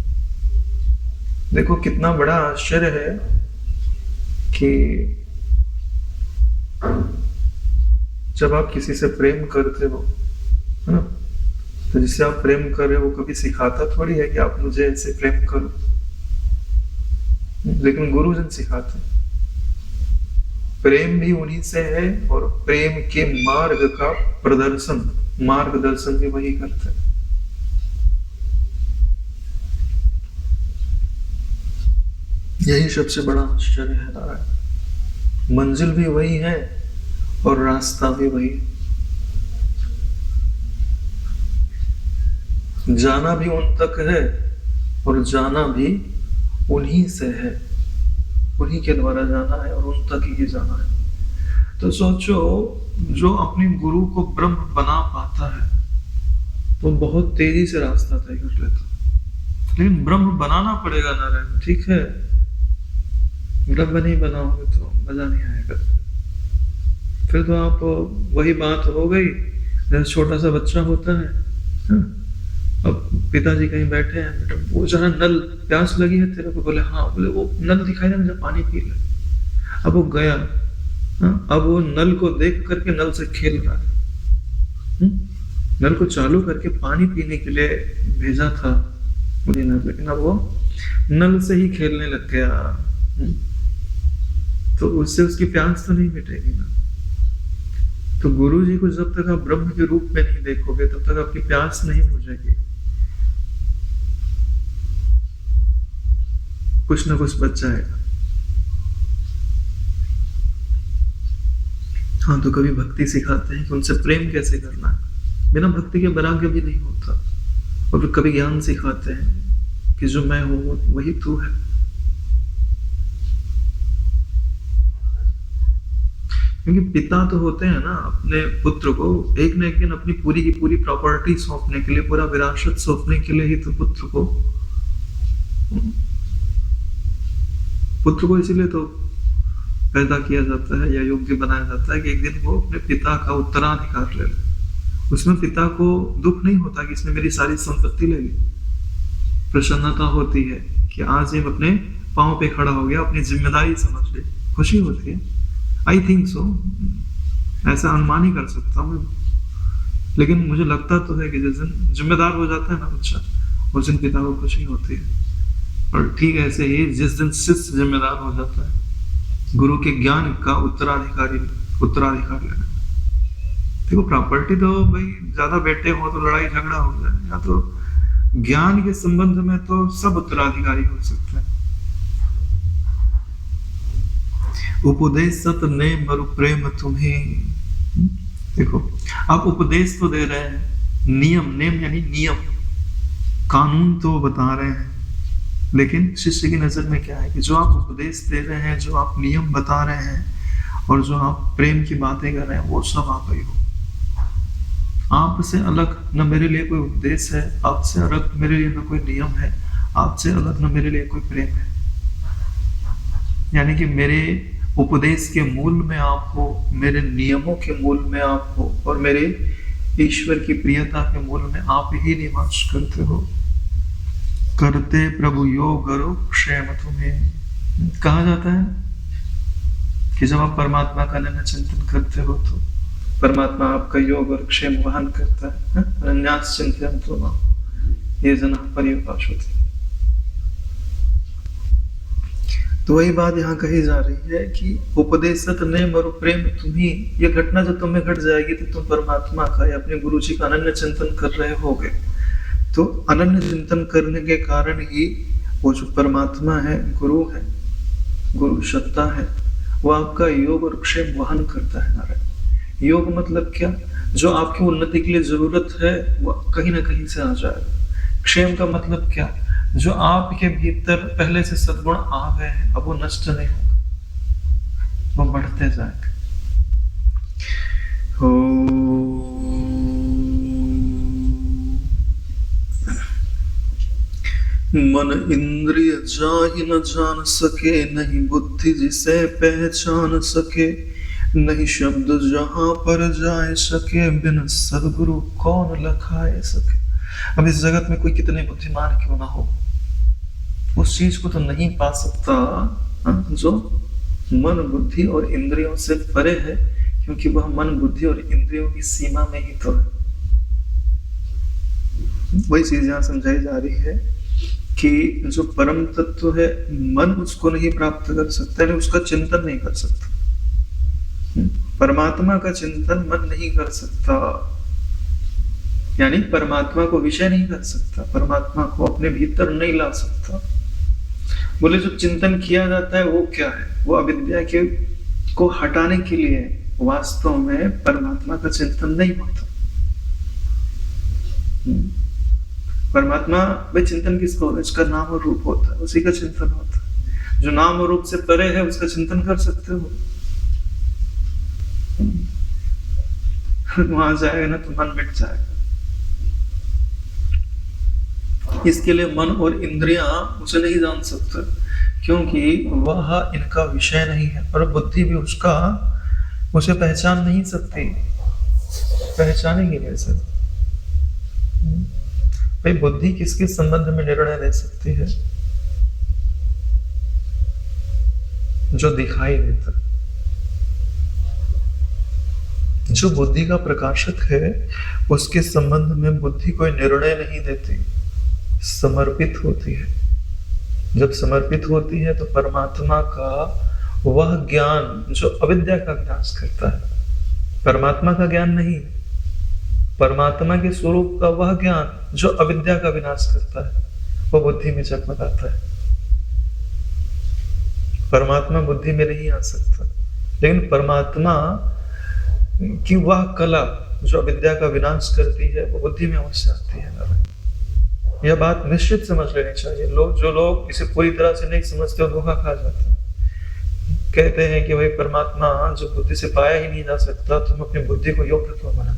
देखो कितना बड़ा आश्चर्य है कि जब आप किसी से प्रेम करते हो, है ना, तो जिससे आप प्रेम कर रहे हो वो कभी सिखाता थोड़ी है कि आप मुझे ऐसे प्रेम करो, लेकिन गुरुजन सिखाते हैं। प्रेम भी उन्हीं से है और प्रेम के मार्ग का प्रदर्शन, मार्गदर्शन भी वही करते हैं। यही सबसे बड़ा आश्चर्य है नारायण। मंजिल भी वही है और रास्ता भी वही है। जाना भी उन तक है और जाना भी उन्हीं से है, उन्हीं के द्वारा जाना है और उन तक ही जाना है। तो सोचो, जो अपने गुरु को ब्रह्म बना पाता है वो बहुत तेजी से रास्ता तय कर लेता है। लेकिन ब्रह्म बनाना पड़ेगा नारायण, ठीक है, ब्रह्म नहीं बनाओगे तो मजा नहीं आएगा। फिर तो आप, वही बात हो गई जैसे छोटा सा बच्चा होता है, अब पिताजी कहीं बैठे हैं, बेटा वो जरा नल, प्यास लगी है तेरे को, बोले हाँ, बोले वो नल दिखाई दे, मुझे पानी पी ले। अब वो गया, अब वो नल को देख करके नल से खेल रहा है। नल को चालू करके पानी पीने के लिए भेजा था मुझे नल, लेकिन अब वो नल से ही खेलने लग गया। तो उससे उसकी प्यास तो नहीं मिटेगी ना। तो गुरु जी को जब तक आप ब्रह्म के रूप में नहीं देखोगे तब तक आपकी प्यास नहीं बुझेगी। कुछ ना कुछ बच जाएगा। हाँ, तो कभी भक्ति सिखाते हैं कि उनसे प्रेम कैसे करना है, बिना भक्ति के वैराग्य भी नहीं होता। और फिर कभी ज्ञान सिखाते हैं कि जो मैं हूं वही तू है। क्योंकि पिता तो होते हैं ना, अपने पुत्र को एक न एक दिन अपनी पूरी की पूरी प्रॉपर्टी सौंपने के लिए, पूरा विरासत सौंपने के लिए ही तो पुत्र को इसीलिए तो पैदा किया जाता है या योग्य बनाया जाता है कि एक दिन वो अपने पिता का उत्तराधिकार ले ले। उसमें पिता को दुख नहीं होता कि इसने मेरी सारी संपत्ति ले ली, प्रसन्नता होती है कि आज ये अपने पांव पे खड़ा हो गया, अपनी जिम्मेदारी समझ ली, खुशी होती है। आई थिंक सो, ऐसा अनुमान ही कर सकता हूँ, लेकिन मुझे लगता तो है कि जिस दिन जिम्मेदार हो जाता है ना बच्चा, उस दिन पिता को खुशी होती है। और ठीक ऐसे ही जिस दिन शिष्य जिम्मेदार हो जाता है, गुरु के ज्ञान का उत्तराधिकार लेना। देखो प्रॉपर्टी तो भाई ज्यादा बेटे हो तो लड़ाई झगड़ा हो जाए, या तो ज्ञान के संबंध में तो सब उत्तराधिकारी हो सकते हैं। उपदेश सत ने मरु प्रेम तुम्हें। देखो आप उपदेश तो दे रहे हैं, नियम, नेम यानी नियम, कानून तो बता रहे हैं, लेकिन शिष्य की नजर में क्या है कि जो आप उपदेश दे रहे हैं, जो आप नियम बता रहे हैं और जो आप प्रेम की बातें कर रहे हैं, वो सब आप ही हो। आपसे अलग न मेरे लिए कोई उपदेश है, आपसे अलग मेरे लिए न कोई नियम है, आपसे अलग न मेरे लिए कोई प्रेम है। यानी कि मेरे उपदेश के मूल में आप हो, मेरे नियमों के मूल में आप हो, और मेरे ईश्वर की प्रियता के मूल में आप ही निवास करते हो। करते प्रभु योग करो क्षेम तुम्हें। कहा जाता है कि जब आप परमात्मा का अनन्य चिंतन करते हो तो परमात्मा आपका योग और क्षेम वहन करता है। अनन्यास चिंतन तो ये जना पर्युपाश होती है। तो वही बात यहाँ कही जा रही है कि उपदेशत ने मरु प्रेम तुम्ही। ये घटना जब तुम्हें घट जाएगी तो तुम परमात्मा का या अपने गुरु जी का अनन्य चिंतन कर रहे होगे। तो अनन्य चिंतन करने के कारण ही वो जो परमात्मा है, गुरु है, गुरु सत्ता है, वो आपका योग और क्षेम वहन करता है। नारायण, योग मतलब क्या? जो आपकी उन्नति के लिए जरूरत है वो कहीं ना कहीं से आ जाएगा। क्षेम का मतलब क्या? जो आपके भीतर पहले से सद्गुण आ गए हैं, अब वो नष्ट नहीं होगा, वो बढ़ते जाएंगे। मन इंद्रिय जाहि न जान सके, नहीं बुद्धि जिसे पहचान सके, नहीं शब्द जहां पर जाए सके, बिन सद्गुरु कौन लखाए सके। अब इस जगत में कोई कितने बुद्धिमान क्यों ना हो, उस चीज को तो नहीं पा सकता जो मन बुद्धि और इंद्रियों से परे है, क्योंकि वह मन बुद्धि और इंद्रियों की सीमा में ही तो है। वही चीज यहां समझाई जा रही है कि जो परम तत्व है मन उसको नहीं प्राप्त कर सकता, यानी उसका चिंतन नहीं कर सकता। परमात्मा का चिंतन मन नहीं कर सकता, यानी परमात्मा को विषय नहीं कर सकता, परमात्मा को अपने भीतर नहीं ला सकता। बोले जो चिंतन किया जाता है वो क्या है, वो अविद्या के को हटाने के लिए, वास्तव में परमात्मा का चिंतन नहीं होता। परमात्मा भाई चिंतन किसका होता है, इसका नाम और रूप होता है, उसी का चिंतन होता है। जो नाम और रूप से परे है उसका चिंतन कर सकते हो, वहां जाएगा ना तो मन मिट जाएगा। इसके लिए मन और इंद्रियां उसे नहीं जान सकते, क्योंकि वह इनका विषय नहीं है, और बुद्धि भी उसे पहचान नहीं सकती, पहचानेगी कैसे भाई। बुद्धि किसके संबंध में निर्णय ले सकती है, जो दिखाई देता, जो बुद्धि का प्रकाशक है उसके संबंध में बुद्धि कोई निर्णय नहीं देती, समर्पित होती है। जब समर्पित होती है तो परमात्मा का वह ज्ञान जो अविद्या का विनाश करता है, परमात्मा का ज्ञान नहीं, परमात्मा के स्वरूप का वह ज्ञान जो अविद्या का विनाश करता है, वो बुद्धि में जगमगाता है। परमात्मा बुद्धि में नहीं आ सकता, लेकिन परमात्मा की वह कला जो अविद्या का विनाश करती है वो बुद्धि में अवश्य आती है। यह बात निश्चित समझ लेनी चाहिए। जो लोग इसे पूरी तरह से नहीं समझते वो धोखा खा जाते हैं। कहते हैं कि भाई परमात्मा जो बुद्धि से पाया ही नहीं जा सकता, तुम अपनी बुद्धि को योग्य क्यों बना।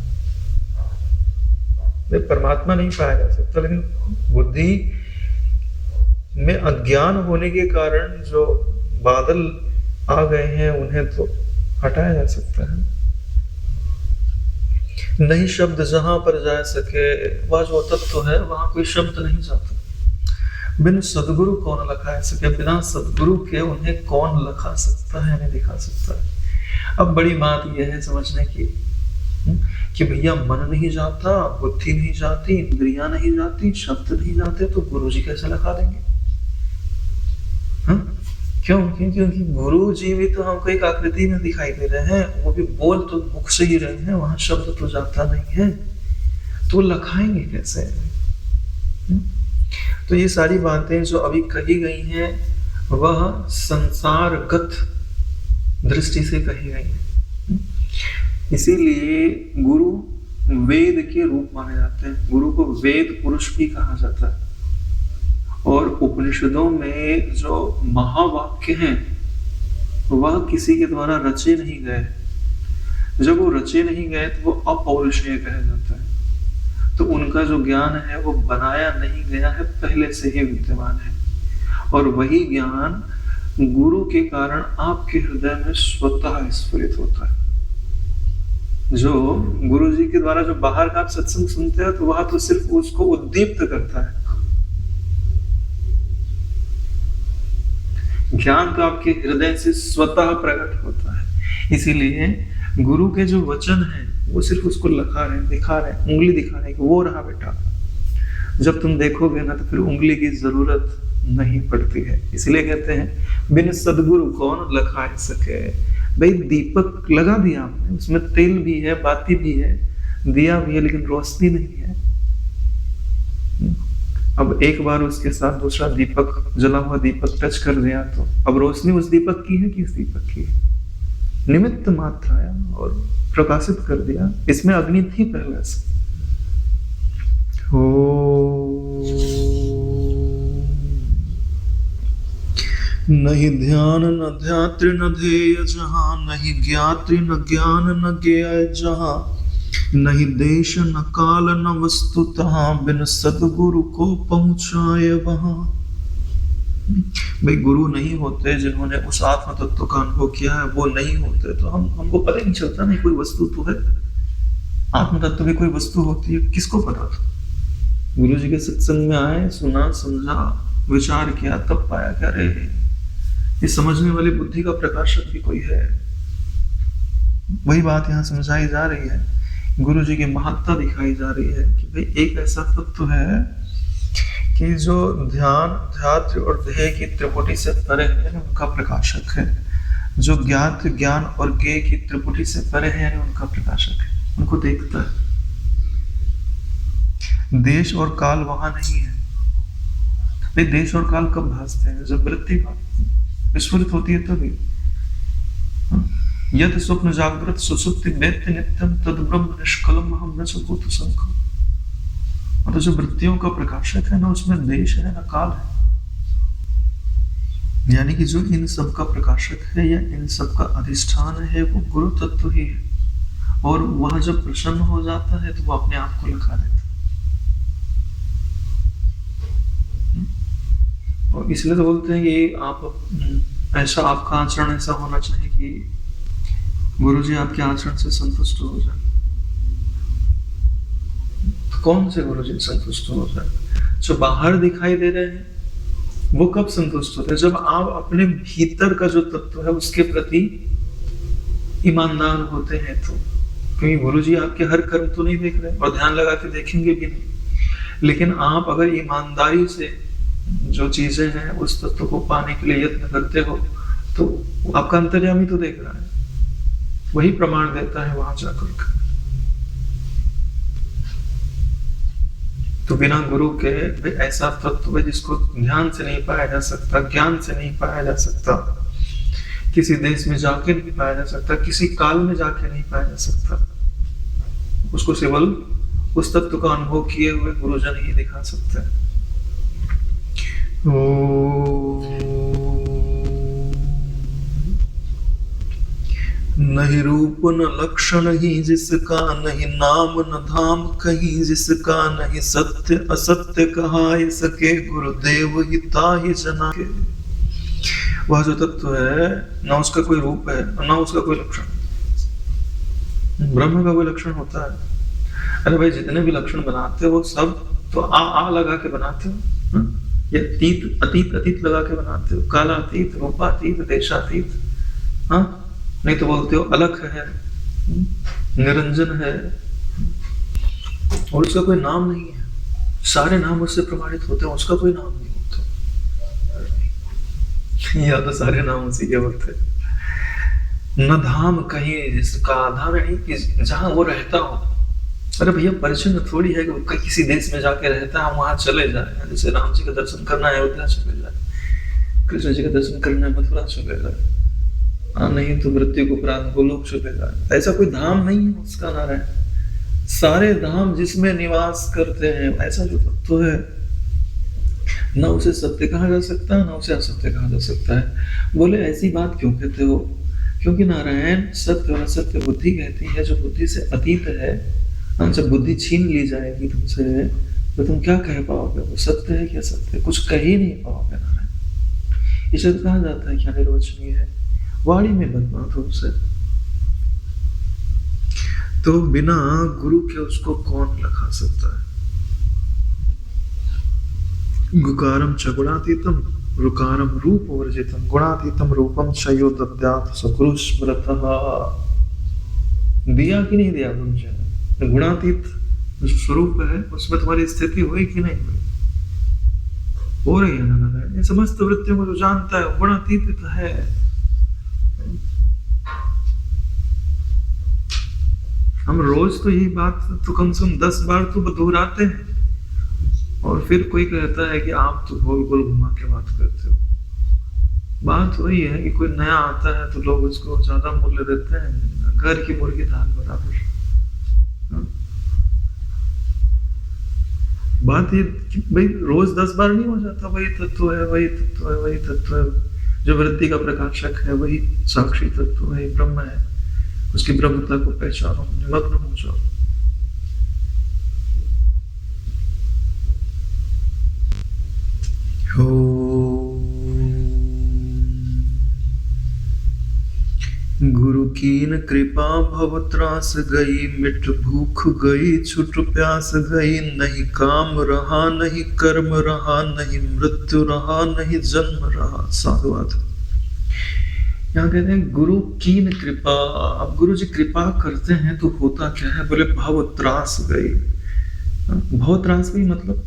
भाई परमात्मा नहीं पाया जा सकता, लेकिन बुद्धि में अज्ञान होने के कारण जो बादल आ गए हैं उन्हें तो हटाया जा सकता है। नहीं शब्द जहां पर जा सके, वह जो तत्व है वहां कोई शब्द नहीं जाता। बिन सदगुरु कौन लखा सके, बिना सदगुरु के उन्हें कौन लखा सकता है, नहीं दिखा सकता है। अब बड़ी बात यह है समझने की कि भैया मन नहीं जाता, बुद्धि नहीं जाती, इंद्रियां नहीं जाती, शब्द नहीं जाते, तो गुरु जी कैसे लखा देंगे। क्यों? क्योंकि गुरु जी भी तो हमको एक आकृति में दिखाई दे रहे हैं, वो भी बोल तो मुख से ही रहे हैं, वहां शब्द तो जाता नहीं है, तो लखाएंगे कैसे। तो ये सारी बातें जो अभी कही गई हैं वह संसारगत दृष्टि से कही गई हैं। इसीलिए गुरु वेद के रूप माने जाते हैं। गुरु को वेद पुरुष भी कहा जाता है। और उपनिषदों में जो महावाक्य हैं वह किसी के द्वारा रचे नहीं गए। जब वो रचे नहीं गए तो वो अपौरुषेय कहा जाता है। तो उनका जो ज्ञान है वो बनाया नहीं गया है, पहले से ही विद्यमान है। और वही ज्ञान गुरु के कारण आपके हृदय में स्वतः स्फुरित होता है। जो गुरु जी के द्वारा जो बाहर का आप सत्संग सुनते हो तो वह तो सिर्फ उसको उद्दीप्त करता है। ज्ञान तो आपके हृदय से स्वतः प्रकट होता है। इसीलिए गुरु के जो वचन हैं वो सिर्फ उसको लखा रहे, दिखा रहे, उंगली दिखा रहे कि वो रहा बेटा। जब तुम देखोगे ना तो फिर उंगली की जरूरत नहीं पड़ती है। इसलिए कहते हैं बिन सदगुरु कौन लखा सके। भाई दीपक लगा दिया आपने, उसमें तेल भी है, बाती भी है, दिया भी है, लेकिन रोशनी नहीं है। अब एक बार उसके साथ दूसरा दीपक, जला हुआ दीपक टच कर दिया तो अब रोशनी उस दीपक की है कि इस दीपक की है। निमित्त मात्र आया और प्रकाशित कर दिया। इसमें अग्नि थी पहले से। ओ नहीं ध्यान न ध्यात्र न ध्येय जहाँ, नहीं ज्ञात्री न ज्ञान न ज्ञेय जहाँ, नहीं देश न काल न वस्तु तहाँ, बिन सदगुरु को पहुंचाए वहां। भाई गुरु नहीं होते जिन्होंने उस आत्म तत्व का अनुभव किया है, वो नहीं होते तो हमको पता ही नहीं चलता नहीं कोई वस्तु तो है। आत्म तत्व भी कोई वस्तु होती है, किसको पता था? गुरु जी के सत्संग में आए, सुना, समझा, विचार किया, तब पाया क्या रे ये समझने वाली बुद्धि का प्रकाशक भी कोई है। वही बात यहाँ समझाई जा रही है, गुरु जी की महत्ता दिखाई जा रही है कि भाई एक ऐसा तत्व है कि जो ध्यान, ध्यात्र और ध्येय की त्रिपुटी से परे है, उनका प्रकाशक है। जो ज्ञात, ज्ञान और ज्ञेय की त्रिपुटी से परे है, उनका प्रकाशक है, उनको देखता है। देश और काल वहां नहीं है। भाई देश और काल कब भासते हैं? जब वृत्ति विस्फुरित होती है तभी। यद स्वप्न जागृत सुसुप्ति वेत्ति नित्यम तद ब्रह्म निष्कलम हम न सभूत संख्य। मतलब जो वृत्तियों का प्रकाशक है ना, उसमें देश है ना काल है। यानी कि जो इन सब का प्रकाशक है या इन सब का अधिष्ठान है, वो गुरु तत्व ही है। और वह जब प्रसन्न हो जाता है तो वो अपने आप को लखा देता है। और इसलिए तो बोलते हैं कि आप ऐसा, आपका आचरण ऐसा होना चाहिए कि गुरु जी आपके आचरण से संतुष्ट हो जाए। तो कौन से गुरु जी संतुष्ट हो जाए? जो बाहर दिखाई दे रहे हैं वो कब संतुष्ट होते हैं? जब आप अपने भीतर का जो तत्व है उसके प्रति ईमानदार होते हैं तो। क्योंकि गुरु जी आपके हर कर्म तो नहीं देख रहे और ध्यान लगा के देखेंगे भी नहीं, लेकिन आप अगर ईमानदारी से जो चीजें हैं उस तत्व को पाने के लिए यत्न करते हो तो आपका अंतर्यामी तो देख रहा है, वही प्रमाण देता है वहां जाकर। तो बिना गुरु के ऐसा तत्व है जिसको ध्यान से नहीं पाया जा सकता, ज्ञान से नहीं पाया जा सकता, किसी देश में जाके नहीं पाया जा सकता, किसी काल में जाके नहीं पाया जा सकता। उसको केवल उस तत्व का अनुभव किए हुए गुरुजन ही दिखा सकते हैं। नहीं रूप न लक्षण ही जिसका, नहीं नाम न धाम कहीं जिसका, नहीं सत्य असत्य कहा सके, गुरुदेव ही ताहि जना के। वह जो तत्व है ना उसका कोई रूप है और ना उसका कोई लक्षण। ब्रह्म का कोई लक्षण होता है? अरे भाई जितने भी लक्षण बनाते हो सब तो आ लगा के बनाते हो, या अतीत अतीत अतीत लगा के बनाते हो, कालातीत, रूपातीत, देशातीत। हाँ, नहीं तो बोलते हो अलख है, निरंजन है, और उसका कोई नाम नहीं है। सारे नाम उससे प्रमाणित होते हैं, उसका कोई नाम नहीं होता। या तो सारे नाम उसी के होते। न धाम कहीं जिसका, धाम नहीं कि जहां वो रहता हो। अरे भैया परिचय थोड़ी है कि वो किसी देश में जाके रहता है, वहां चले जाए। जैसे राम जी का दर्शन करना है अयोध्या चले जाए, कृष्ण जी का दर्शन करना है मथुरा चले जाए, नहीं तो मृत्यु को प्राण गोलोक चले जाए। ऐसा कोई धाम नहीं है उसका नारायण। सारे धाम जिसमें निवास करते हैं, ऐसा जो तत्व है ना उसे सत्य कहा जा सकता है ना उसे असत्य कहा जा सकता है। बोले ऐसी बात क्यों कहते हो? क्योंकि नारायण सत्य और असत्य बुद्धि कहती है, जो बुद्धि से अतीत है। जब बुद्धि छीन ली जाएगी तुमसे तो तुम क्या कह पाओगे? वो सत्य है क्या असत्य? कुछ कह ही नहीं पाओगे नारायण। इसे कहा जाता है क्या निर्वचनीय है, वाणी में बदमाश हो उसे। तो बिना गुरु के उसको कौन लखा सकता है? गुकारम च गुणातीतम रुकारम रूप वर्जितम, गुणातीतम रूपम चयो दद्यात् सकुरु स्मृतः। दिया कि नहीं दिया तुमसे? गुणातीत जो स्वरूप है उसमें तुम्हारी स्थिति हुई कि नहीं हुई? हो रही है ना? समस्त वृत्तियों को जो जानता है गुणातीत है। हम रोज तो यही बात तो कम से कम 10 बार तो दोहराते हैं, और फिर कोई कहता है कि आप तो गोल गोल घुमा के बात करते हो। बात वही है कि कोई नया आता है तो लोग उसको ज्यादा मूल्य देते हैं, घर की मुर्गी दाल बराबर। बात ये कि भाई रोज 10 बार नहीं हो जाता, वही तत्व है, वही तत्व है, वही तत्व है। जो वृत्ति का प्रकाशक है वही साक्षी तत्व, वही ब्रह्म है। उसकी ब्रह्मता को पहचानो, निमग्न हो जाओ। गुरु कीन कृपा भव त्रास गई, मिट भूख गई छुट प्यास गई, नहीं काम रहा नहीं कर्म रहा, नहीं मृत्यु रहा नहीं जन्म रहा। साधुवाद। यहाँ कहते हैं गुरु कीन कृपा। अब गुरु जी कृपा करते हैं तो होता क्या है? बोले भव त्रास गई। भव त्रास गई मतलब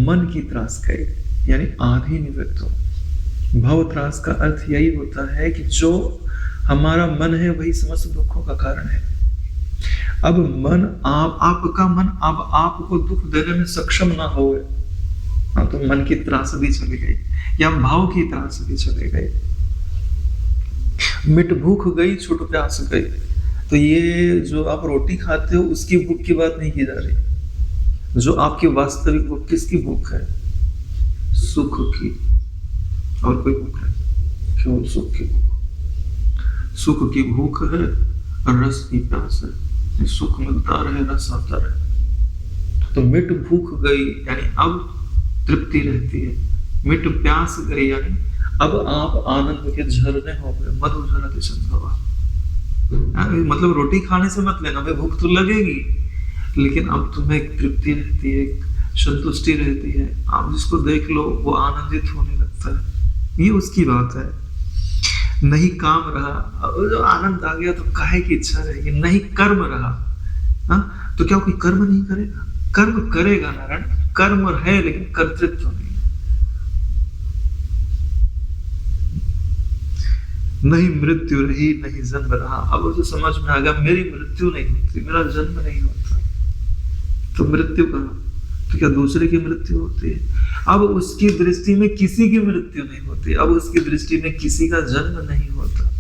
मन की त्रास गई, यानी आधी निवृत्त हो। भव त्रास का अर्थ यही होता है कि जो हमारा मन है वही समस्त दुखों का कारण है। अब मन आपका मन अब आपको दुख देने में सक्षम ना हो, तो मन की त्रासदी चली गई या भाव की त्रासदी चली गई। मिट भूख गई छुट प्यास गई, तो ये जो आप रोटी खाते हो उसकी भूख की बात नहीं की जा रही। जो आपकी वास्तविक भूख किसकी भूख है? सुख की। और कोई भूख है? केवल सुख की भूख। सुख की भूख है, रस की प्यास है। सुख मिलता रहे, रस आता रहे। तो मिट भूख गई यानी अब तृप्ति रहती है। मिट प्यास गई यानी अब आप आनंद के झरने हो गए। मधु झरते चंद्रवा। मतलब रोटी खाने से मत लेना, भाई भूख तो लगेगी, लेकिन अब तुम्हें एक तृप्ति रहती है, एक संतुष्टि रहती है। आप जिसको देख लो वो आनंदित होने लगता है। ये उसकी बात है। नहीं काम रहा, जो आनंद आ गया तो काहे की इच्छा रहेगी। नहीं कर्म रहा, तो क्या कोई कर्म नहीं करेगा? कर्म करेगा नारायण, कर्म है लेकिन कर्तृत्व नहीं। नहीं मृत्यु रही नहीं जन्म रहा। अब उसे समझ में आ गया मेरी मृत्यु नहीं होती, मेरा जन्म नहीं होता, तो मृत्यु कहा तो क्या दूसरे की मृत्यु होती है? अब उसकी दृष्टि में किसी की मृत्यु नहीं होती, अब उसकी दृष्टि में किसी का जन्म नहीं होता।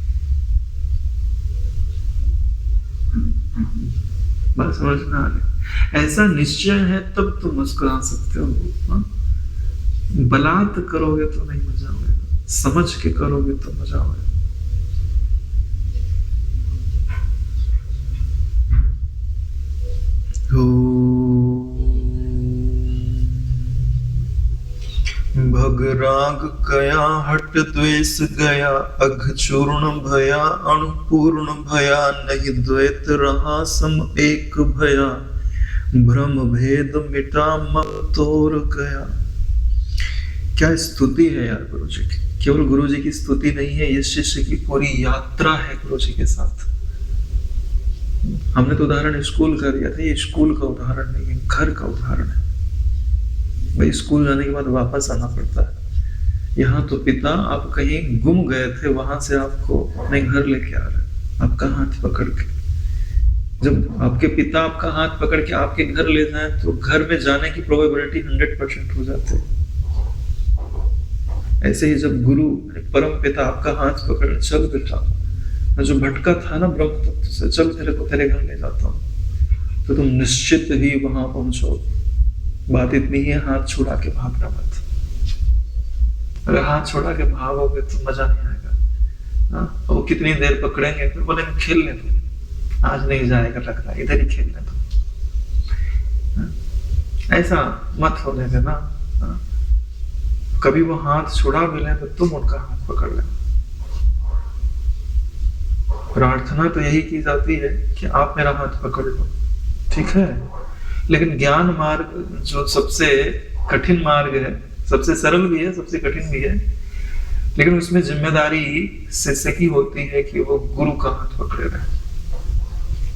बात समझ में आ गई? ऐसा निश्चय है तब तुम मुस्कुरा सकते हो। बलात् करोगे तो नहीं मजा आएगा, समझ के करोगे तो मजा आएगा। भगराग गया हट द्वेष गया, अघ चूर्ण भया अणुपूर्ण भया, नहीं द्वैत रहा सम एक भया, भ्रम भेद मिटा मम तोर गया। क्या स्तुति है यार गुरु जी की। केवल गुरु जी की स्तुति नहीं है, ये शिष्य की पूरी यात्रा है गुरु जी के साथ। हमने तो उदाहरण स्कूल का दिया था, ये स्कूल का उदाहरण नहीं है, घर का उदाहरण है। भाई स्कूल जाने के बाद वापस आना पड़ता है। यहाँ तो पिता आप कहीं गुम गए थे, वहां से आपको अपने घर लेके आ रहे, आपका हाथ पकड़ के। जब आपके पिता आपका हाथ पकड़ के आपके घर ले जाए तो घर में जाने की प्रोबेबिलिटी 100% हो जाती है। ऐसे ही जब गुरु परम पिता आपका हाथ पकड़ चल बेटा, जो भटका था ना ब्रह्म तत्व से, चल तेरे को तेरे घर ले जाता हूं, तो तुम निश्चित ही वहां पहुंचो। बात इतनी ही है, हाथ छुड़ा के भागना मत। अगर हाथ छुड़ा के भागोगे तो मजा नहीं आएगा। वो कितनी देर पकड़ेंगे, फिर बोले खेलने दो, आज नहीं जाएगा लग रहा, इधर ही खेलने दो। ऐसा मत होने देना। कभी वो हाथ छुड़ा भी लें तो तुम उनका हाथ पकड़ लेना। प्रार्थना तो यही की जाती है कि आप मेरा हाथ पकड़ लो, ठीक है। लेकिन ज्ञान मार्ग जो सबसे कठिन मार्ग है, सबसे सरल भी है, सबसे कठिन भी है, लेकिन उसमें जिम्मेदारी शिष्य की होती है कि वो गुरु का हाथ पकड़े रहे।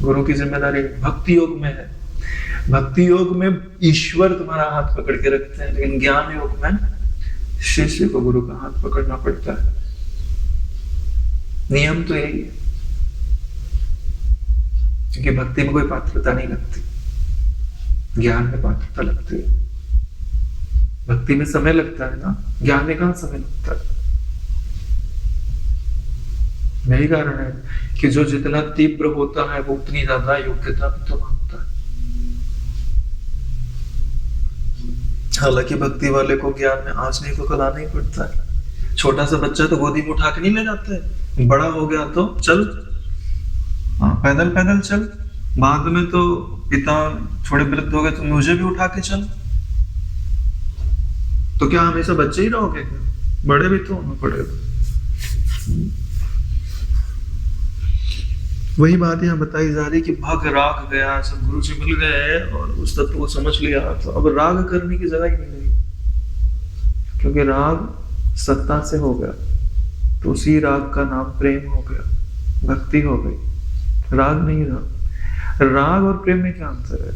गुरु की जिम्मेदारी भक्ति योग में है। भक्ति योग में ईश्वर तुम्हारा हाथ पकड़ के रखते हैं, लेकिन ज्ञान योग में शिष्य को गुरु का हाथ पकड़ना पड़ता है। नियम तो यही है, क्योंकि भक्ति में कोई पात्रता नहीं लगती, ज्ञान में पात्रता लगती है। भक्ति में समय लगता है ना, ज्ञान में कहां समय लगता है। यही कारण है कि जो जितना तीव्र होता है वो उतनी ज्यादा योग्यता भी तो मांगता है। हालांकि भक्ति वाले को ज्ञान में आज नहीं तो कल आना ही पड़ता है। छोटा सा बच्चा तो गोदी में उठा के नहीं ले जाते, बड़ा हो गया तो चल, हाँ पैदल पैदल चल। बाद में तो पिता थोड़े वृद्ध हो गए तो मुझे भी उठा के चल। तो क्या हमेशा बच्चे ही रहोगे? बड़े भी तो होना पड़ेगा। वही बात यहाँ बताई जा रही कि भग राग गया, सब गुरु जी मिल गए और उस तत्व को समझ लिया, तो अब राग करने की जगह ही नहीं रही, क्योंकि राग सत्ता से हो गया, तो उसी राग का नाम प्रेम हो गया, भक्ति हो गई, राग नहीं रहा। राग और प्रेम में क्या अंतर है?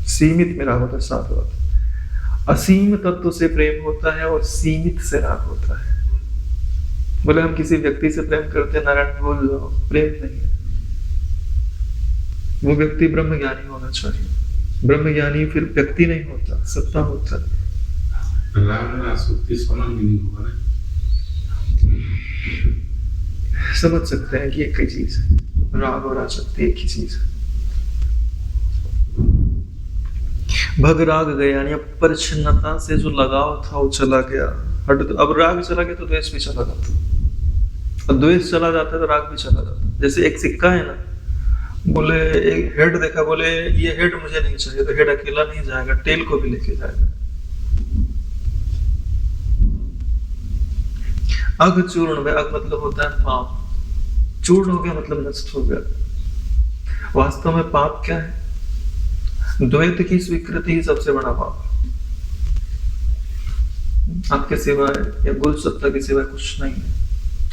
सीमित में राग होता है, साथ बात। असीम तत्व से प्रेम होता है और सीमित से राग होता है। बोले हम किसी व्यक्ति से प्रेम करते हैं, नारायण बोल जाओ, प्रेम नहीं है। वो व्यक्ति ब्रह्म ज्ञानी होना चाहिए। ब्रह्म ज्ञानी फिर व्यक्ति नहीं होता, सत्ता होता है। समझ सकते हैं कि एक ही चीज है, राग और आसक्ति एक ही चीज है। भग राग गया, यानी परिच्छिन्नता से जो लगाव था वो चला गया, अब राग चला गया तो द्वेष भी चला जाता, और द्वेष चला जाता है तो राग भी चला जाता है। जैसे एक सिक्का है ना, बोले एक हेड देखा, बोले ये हेड मुझे नहीं चाहिए, तो हेड अकेला नहीं जाएगा, टेल को भी लेके जाएगा। अग चूर्ण में, अग मतलब होता है पाप, चूर्ण हो गया मतलब नष्ट हो गया। वास्तव में पाप क्या है? द्वैत की स्वीकृति ही सबसे बड़ा पाप है। आपके सिवाय या गुरु सत्ता के सिवाय कुछ नहीं है।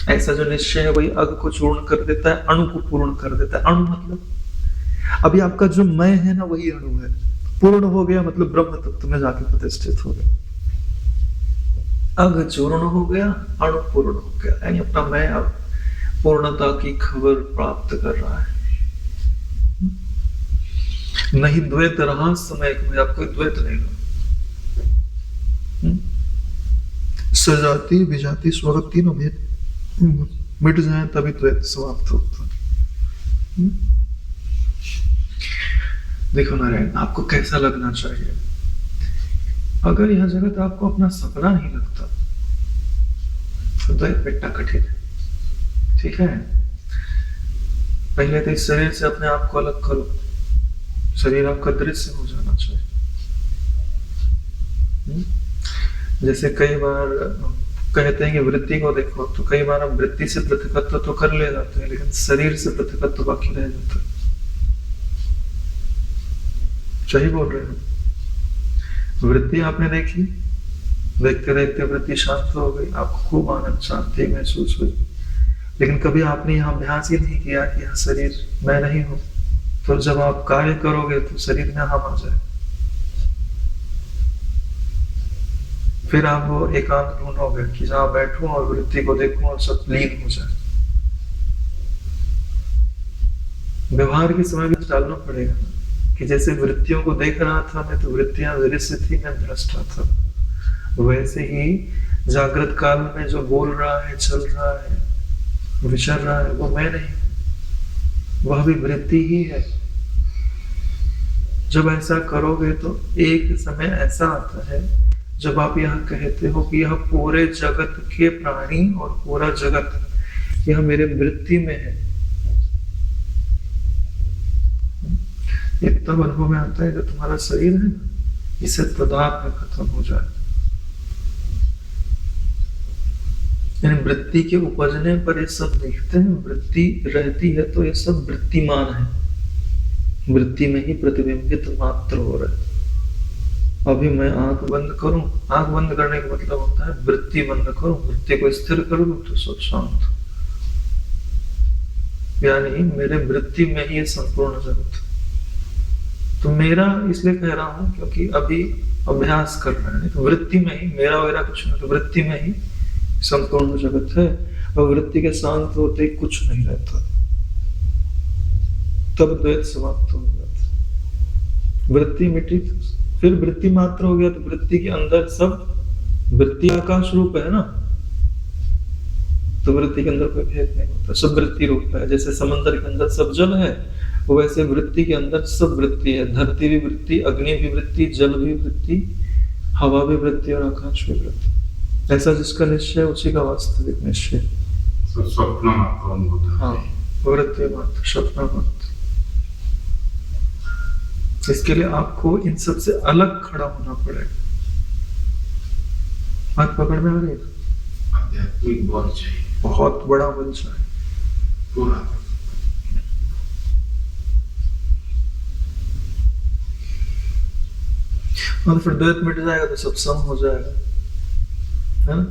ऐसा जो निश्चय है वही अग को चूर्ण कर देता है, अणु को पूर्ण कर देता है। अणु मतलब अभी आपका जो मैं है ना वही अणु है, पूर्ण हो गया मतलब ब्रह्म तत्व में जाके प्रतिष्ठित हो गया। अग चूर्ण हो गया, अणु पूर्ण हो गया, यानी अपना मैं अब पूर्णता की खबर प्राप्त कर रहा है। नहीं द्वैत रहा समय में, आपको द्वैत नहीं रहा। सजाति विजाति स्वगत तीनों भेद मिट जाए तभी द्वैत समाप्त होता है। देखो नारायण, आपको कैसा लगना चाहिए? अगर यह जगत आपको अपना सपना नहीं लगता तो द्वैत मिटना कठिन है। ठीक है, पहले तो इस शरीर से अपने आप को अलग करो, शरीर आपका दृश्य हो जाना चाहिए। जैसे कई बार कहते हैं कि वृत्ति को देखो, तो कई बार हम वृत्ति से पृथकत्व तो कर ले जाते हैं, लेकिन शरीर से पृथकत्व बाकी रह जाता है। सही बोल रहे हो? वृत्ति आपने देखी, देखते देखते वृत्ति शांत हो गई, आपको खूब आनंद शांति महसूस हुई, लेकिन कभी आपने यहाँ अभ्यास ही नहीं किया कि यह शरीर मैं नहीं हूं। तो जब आप कार्य करोगे तो शरीर में हम आ जाए, फिर आप वो एकांत ढूंढोगे कि जहां बैठूं और वृत्ति को देखूं और सब लीन हो जाए। व्यवहार के समय भी डालना पड़ेगा कि जैसे वृत्तियों को देख रहा था मैं, तो वृत्तियां दृश्य थी, मैं दृष्टा था। वैसे ही जागृत काल में जो बोल रहा है, चल रहा है, विचर रहा है, वो मैं नहीं, वह भी वृत्ति ही है। जब ऐसा करोगे तो एक समय ऐसा आता है जब आप यह कहते हो कि यह पूरे जगत के प्राणी और पूरा जगत यह मेरे वृत्ति में है। ये तब अनुभव में आता है जब तुम्हारा शरीर है ना, इसे पदार्थ में खत्म हो जाए। यानी वृत्ति के उपजने पर ये सब देखते हैं, वृत्ति रहती है तो ये सब वृत्तिमान है, वृत्ति में ही प्रतिबिंबित मात्र हो रहा है। अभी मैं आंख बंद करूं, आंख बंद करने का मतलब होता है वृत्ति बंद करूं, वृत्ति को स्थिर कर दूं तो सब शांत। यानी मेरे वृत्ति में ही संपूर्ण जगत। तो मेरा इसलिए कह रहा हूं क्योंकि अभी अभ्यास कर रहे हैं, तो वृत्ति में ही मेरा वगैरह कुछ नहीं, तो वृत्ति में ही संपूर्ण जगत है, और वृत्ति के शांत होते ही कुछ नहीं रहता, तब द्वैत समाप्त हो जाता। वृत्ति मिटी, फिर वृत्ति मात्र हो गया, तो वृत्ति के अंदर सब, वृत्ति आकाश रूप है ना, तो वृत्ति के अंदर कोई भेद नहीं होता, सब वृत्ति रूप है। जैसे समंदर के अंदर सब जल है, वैसे वृत्ति के अंदर सब वृत्ति है। धरती भी वृत्ति, अग्नि भी वृत्ति, जल भी वृत्ति, हवा भी वृत्ति और आकाश भी वृत्ति। ऐसा जिसका निश्चय उसी का वास्तविक निश्चय। स्वप्न मात्र। हाँ, वृत्ति मात्र, स्वप्न मात्र। इसके लिए आपको इन सब से अलग खड़ा होना पड़ेगा। बात पकड़ में आ रही है? आध्यात्मिक बल चाहिए, बहुत बड़ा बल चाहिए पूरा। और फिर द्वैत मिट जाएगा तो सब सम हो जाएगा, है ना?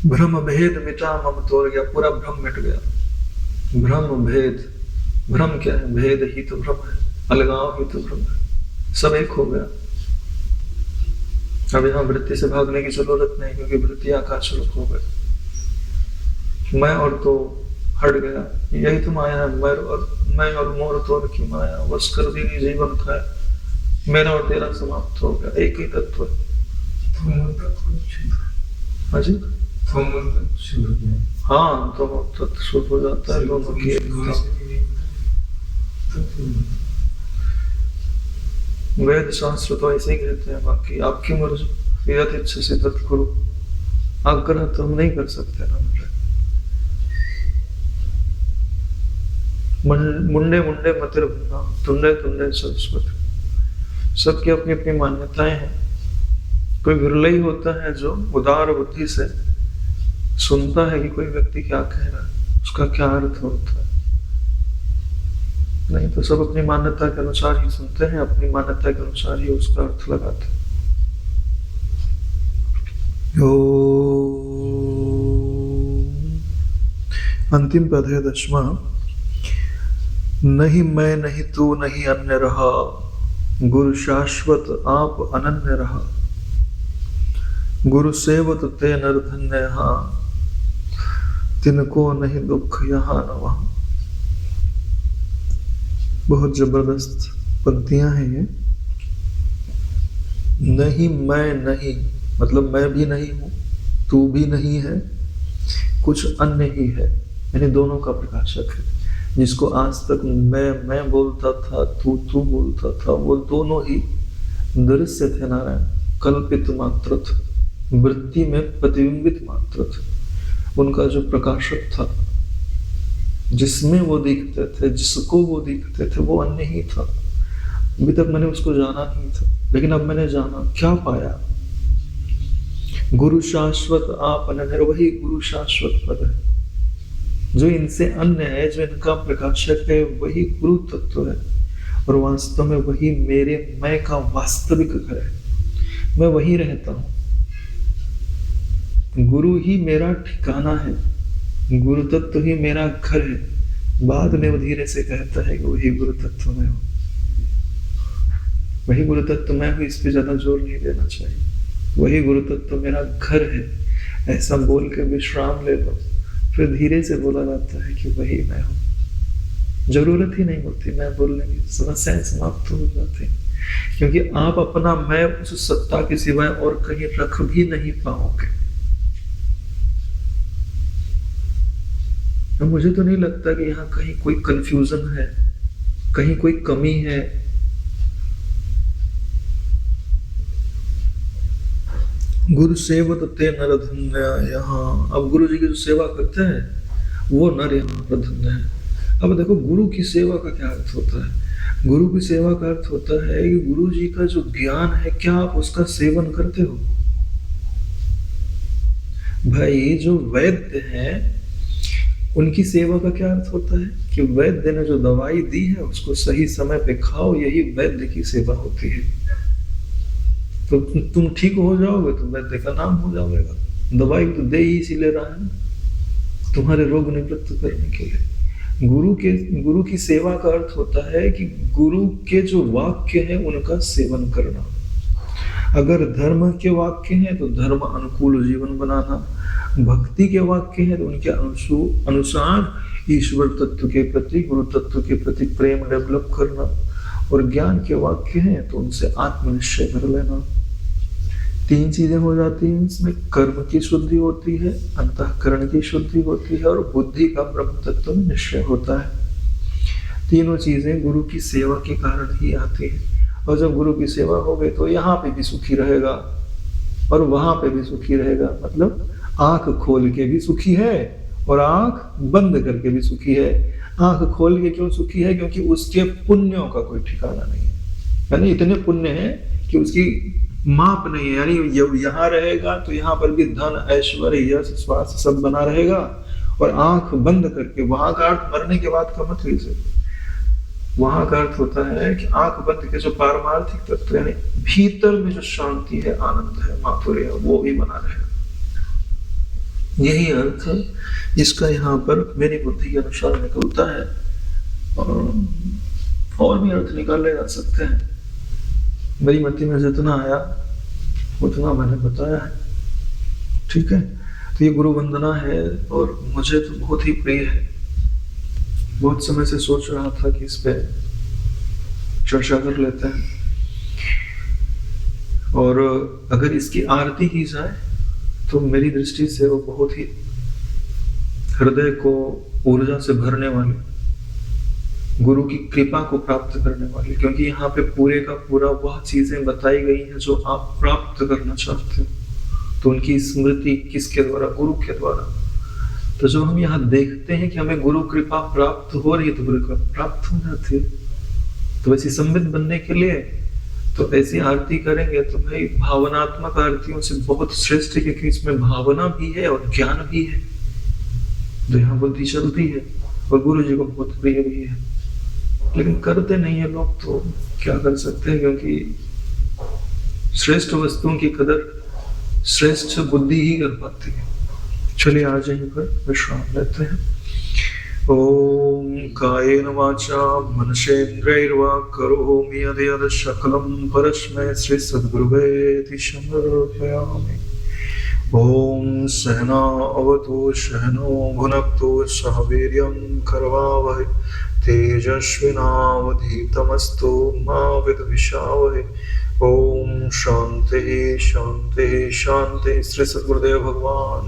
भ्रम भेद मिटा मम तोड़ गया, पूरा भ्रम मिट गया। भ्रम भेद, भ्रम क्या है? भेद ही तो भ्रम है, अलगाव ही तो भ्रम है, सब एक हो गया। अब यहाँ वृत्ति से भागने की जरूरत नहीं, क्योंकि वृत्ति आकाश रूप हो गए। मैं और तो हट गया, यही तो माया है। मैं और मोर तोड़ की माया, बस कर देनी जीवन खाया, मेरा और तेरा समाप्त हो गया, एक ही तत्व है। हाँ जी, हाँ, तो तत्व शुद्ध हो जाता है दोनों की वेद शास्त्र तो ऐसे ही कहते हैं। बाकी आपकी मर्जी, यथ इच्छसि तत् कुरु। आग्रह तो हम नहीं कर सकते ना। मुंडे मुंडे मतिर भुना, तुंडे तुंडे सरस्वती। सबकी अपनी अपनी मान्यताएं हैं। कोई विरला ही होता है जो उदार बुद्धि से सुनता है कि कोई व्यक्ति क्या कह रहा है, उसका क्या अर्थ होता है। नहीं तो सब अपनी मान्यता के अनुसार ही सुनते हैं, अपनी मान्यता के अनुसार ही उसका अर्थ लगाते हैं। अंतिम पद है 10वां। नहीं मैं नहीं तू नहीं अन्य रहा, गुरु शाश्वत आप अनन्य रहा। गुरु सेवत ते नर धन्य यहाँ, तिनको नहीं दुख यहाँ न वहाँ। बहुत जबरदस्त पंक्तियां हैं ये। नहीं मैं नहीं, मतलब मैं भी नहीं हूं, तू भी नहीं है, कुछ अन्य ही है, यानी दोनों का प्रकाशक है। जिसको आज तक मैं बोलता था, तू बोलता था, वो दोनों ही दृश्य थे नारायण, कल्पित मात्र थे, वृत्ति में प्रतिबिंबित मात्र थे। उनका जो प्रकाशक था, जिसमें वो दिखते थे, जिसको वो दिखते थे, वो अन्य ही था। अभी तक मैंने उसको जाना नहीं था, लेकिन अब मैंने जाना, क्या पाया? गुरु शाश्वत आप अनन्य, वही गुरु शाश्वत पद है। जो इनसे अन्य है, जो इनका प्रकाशक है, वही गुरु तत्व है। और वास्तव में वही मेरे मैं का वास्तविक घर है। मैं वही रहता हूं। गुरु ही मेरा ठिकाना है, गुरु तत्व ही मेरा घर है। बाद में वो धीरे से कहता है कि वही गुरु तत्व में हो, वही गुरु तत्व मैं हूं। इस पे ज्यादा जोर नहीं देना चाहिए। वही गुरु तत्व मेरा घर है, ऐसा बोल के विश्राम ले लो। फिर धीरे से बोला जाता है कि वही मैं हूं। जरूरत ही नहीं होती मैं बोलने की, समस्याएं समाप्त हो जाती, क्योंकि आप अपना मैं उस सत्ता के सिवाय और कहीं रख भी नहीं पाओगे। मुझे तो नहीं लगता कि यहाँ कहीं कोई कंफ्यूजन है, कहीं कोई कमी है। गुरु सेवत ते नर धन्य यहाँ। अब गुरु जी की जो सेवा करते हैं वो नर यहाँ पर धन्य है। अब देखो गुरु की सेवा का क्या अर्थ होता है? गुरु की सेवा का अर्थ होता है कि गुरु जी का जो ज्ञान है, क्या आप उसका सेवन करते हो? भाई जो वैद्य हैं उनकी सेवा का क्या अर्थ होता है कि वैद्य ने जो दवाई दी है उसको सही समय पे खाओ, यही वैद्य की सेवा होती है। तो तुम ठीक हो जाओगे तो वैद्य का नाम हो जाएगा। दवाई तो दे ही इसीलिए रहा है, तुम्हारे रोग निवृत्त करने के लिए। गुरु की सेवा का अर्थ होता है कि गुरु के जो वाक्य हैं उनका सेवन करना। अगर धर्म के वाक्य हैं तो धर्म अनुकूल जीवन बनाना, भक्ति के वाक्य हैं तो उनके अनुसार ईश्वर तत्व के प्रति, गुरु तत्व के प्रति प्रेम डेवलप करना, और ज्ञान के वाक्य हैं तो उनसे आत्मनिश्चय कर लेना। 3 चीजें हो जाती हैं इसमें। कर्म की शुद्धि होती है, अंतःकरण की शुद्धि होती है, और बुद्धि का ब्रह्म तत्व में निश्चय होता है। तीनों चीजें गुरु की सेवा के कारण ही आती हैं। और जब गुरु की सेवा हो गई तो यहाँ पे भी सुखी रहेगा और वहां पे भी सुखी रहेगा। मतलब आंख खोल के भी सुखी है और आंख बंद करके भी सुखी है। आंख खोल के क्यों सुखी है? क्योंकि उसके पुण्यों का कोई ठिकाना नहीं है, यानी इतने पुण्य है कि उसकी माप नहीं है। यानी यहाँ रहेगा तो यहाँ पर भी धन ऐश्वर्य यश स्वास्थ्य सब बना रहेगा, और आंख बंद करके, वहां का अर्थ मरने के बाद का मत लीजिए, वहां का अर्थ होता है कि आंख बंद के जो पारमार्थिक तत्व यानी भीतर में जो शांति है, आनंद है, माधुर्य है, वो भी बना रहेगा। यही अर्थ इसका यहाँ पर मेरी बुद्धि के अनुसार निकलता है, और भी अर्थ निकाले जा सकते हैं। मेरी मति में जितना आया उतना मैंने बताया है, ठीक है। तो ये गुरु वंदना है और मुझे तो बहुत ही प्रिय है। बहुत समय से सोच रहा था कि इस पे चर्चा कर लेते हैं, और अगर इसकी आरती की जाए तो मेरी दृष्टि से वो बहुत ही हृदय को ऊर्जा से भरने वाली, गुरु की कृपा को प्राप्त करने वाली, क्योंकि यहाँ पे पूरे का पूरा वह चीजें बताई गई हैं जो आप प्राप्त करना चाहते हो। तो उनकी स्मृति किसके द्वारा? गुरु के द्वारा। तो जब हम यहाँ देखते हैं कि हमें गुरु कृपा प्राप्त हो रही है तो गुरु कृपा प्राप्त हो जाती है। तो वैसी संबित बनने के लिए तो ऐसी आरती करेंगे तो भाई भावनात्मक आरतियों से बहुत श्रेष्ठ है, क्योंकि इसमें भावना भी है और ज्ञान भी है, तो यहाँ बुद्धि चलती है और गुरु जी को बहुत प्रिय भी है। लेकिन करते नहीं है लोग, तो क्या कर सकते हैं, क्योंकि श्रेष्ठ वस्तुओं की कदर श्रेष्ठ बुद्धि ही कर पाती है। चलिए आज यहीं पर विश्राम लेते हैं। ओम कायेन वाचा मनसेन्द्रियैर्वा करोमि यद्यत् सकलं परस्मै श्री सद्गुरुवेति समर्पयामि। ओम सहना अवतु सहनो भुनक्तु सह वीर्यं करवावहै तेजस्विनावधीतमस्तु मा विद्विषावहै। ओम शांति शांति शांति। श्री सद्गुरुदेव भगवान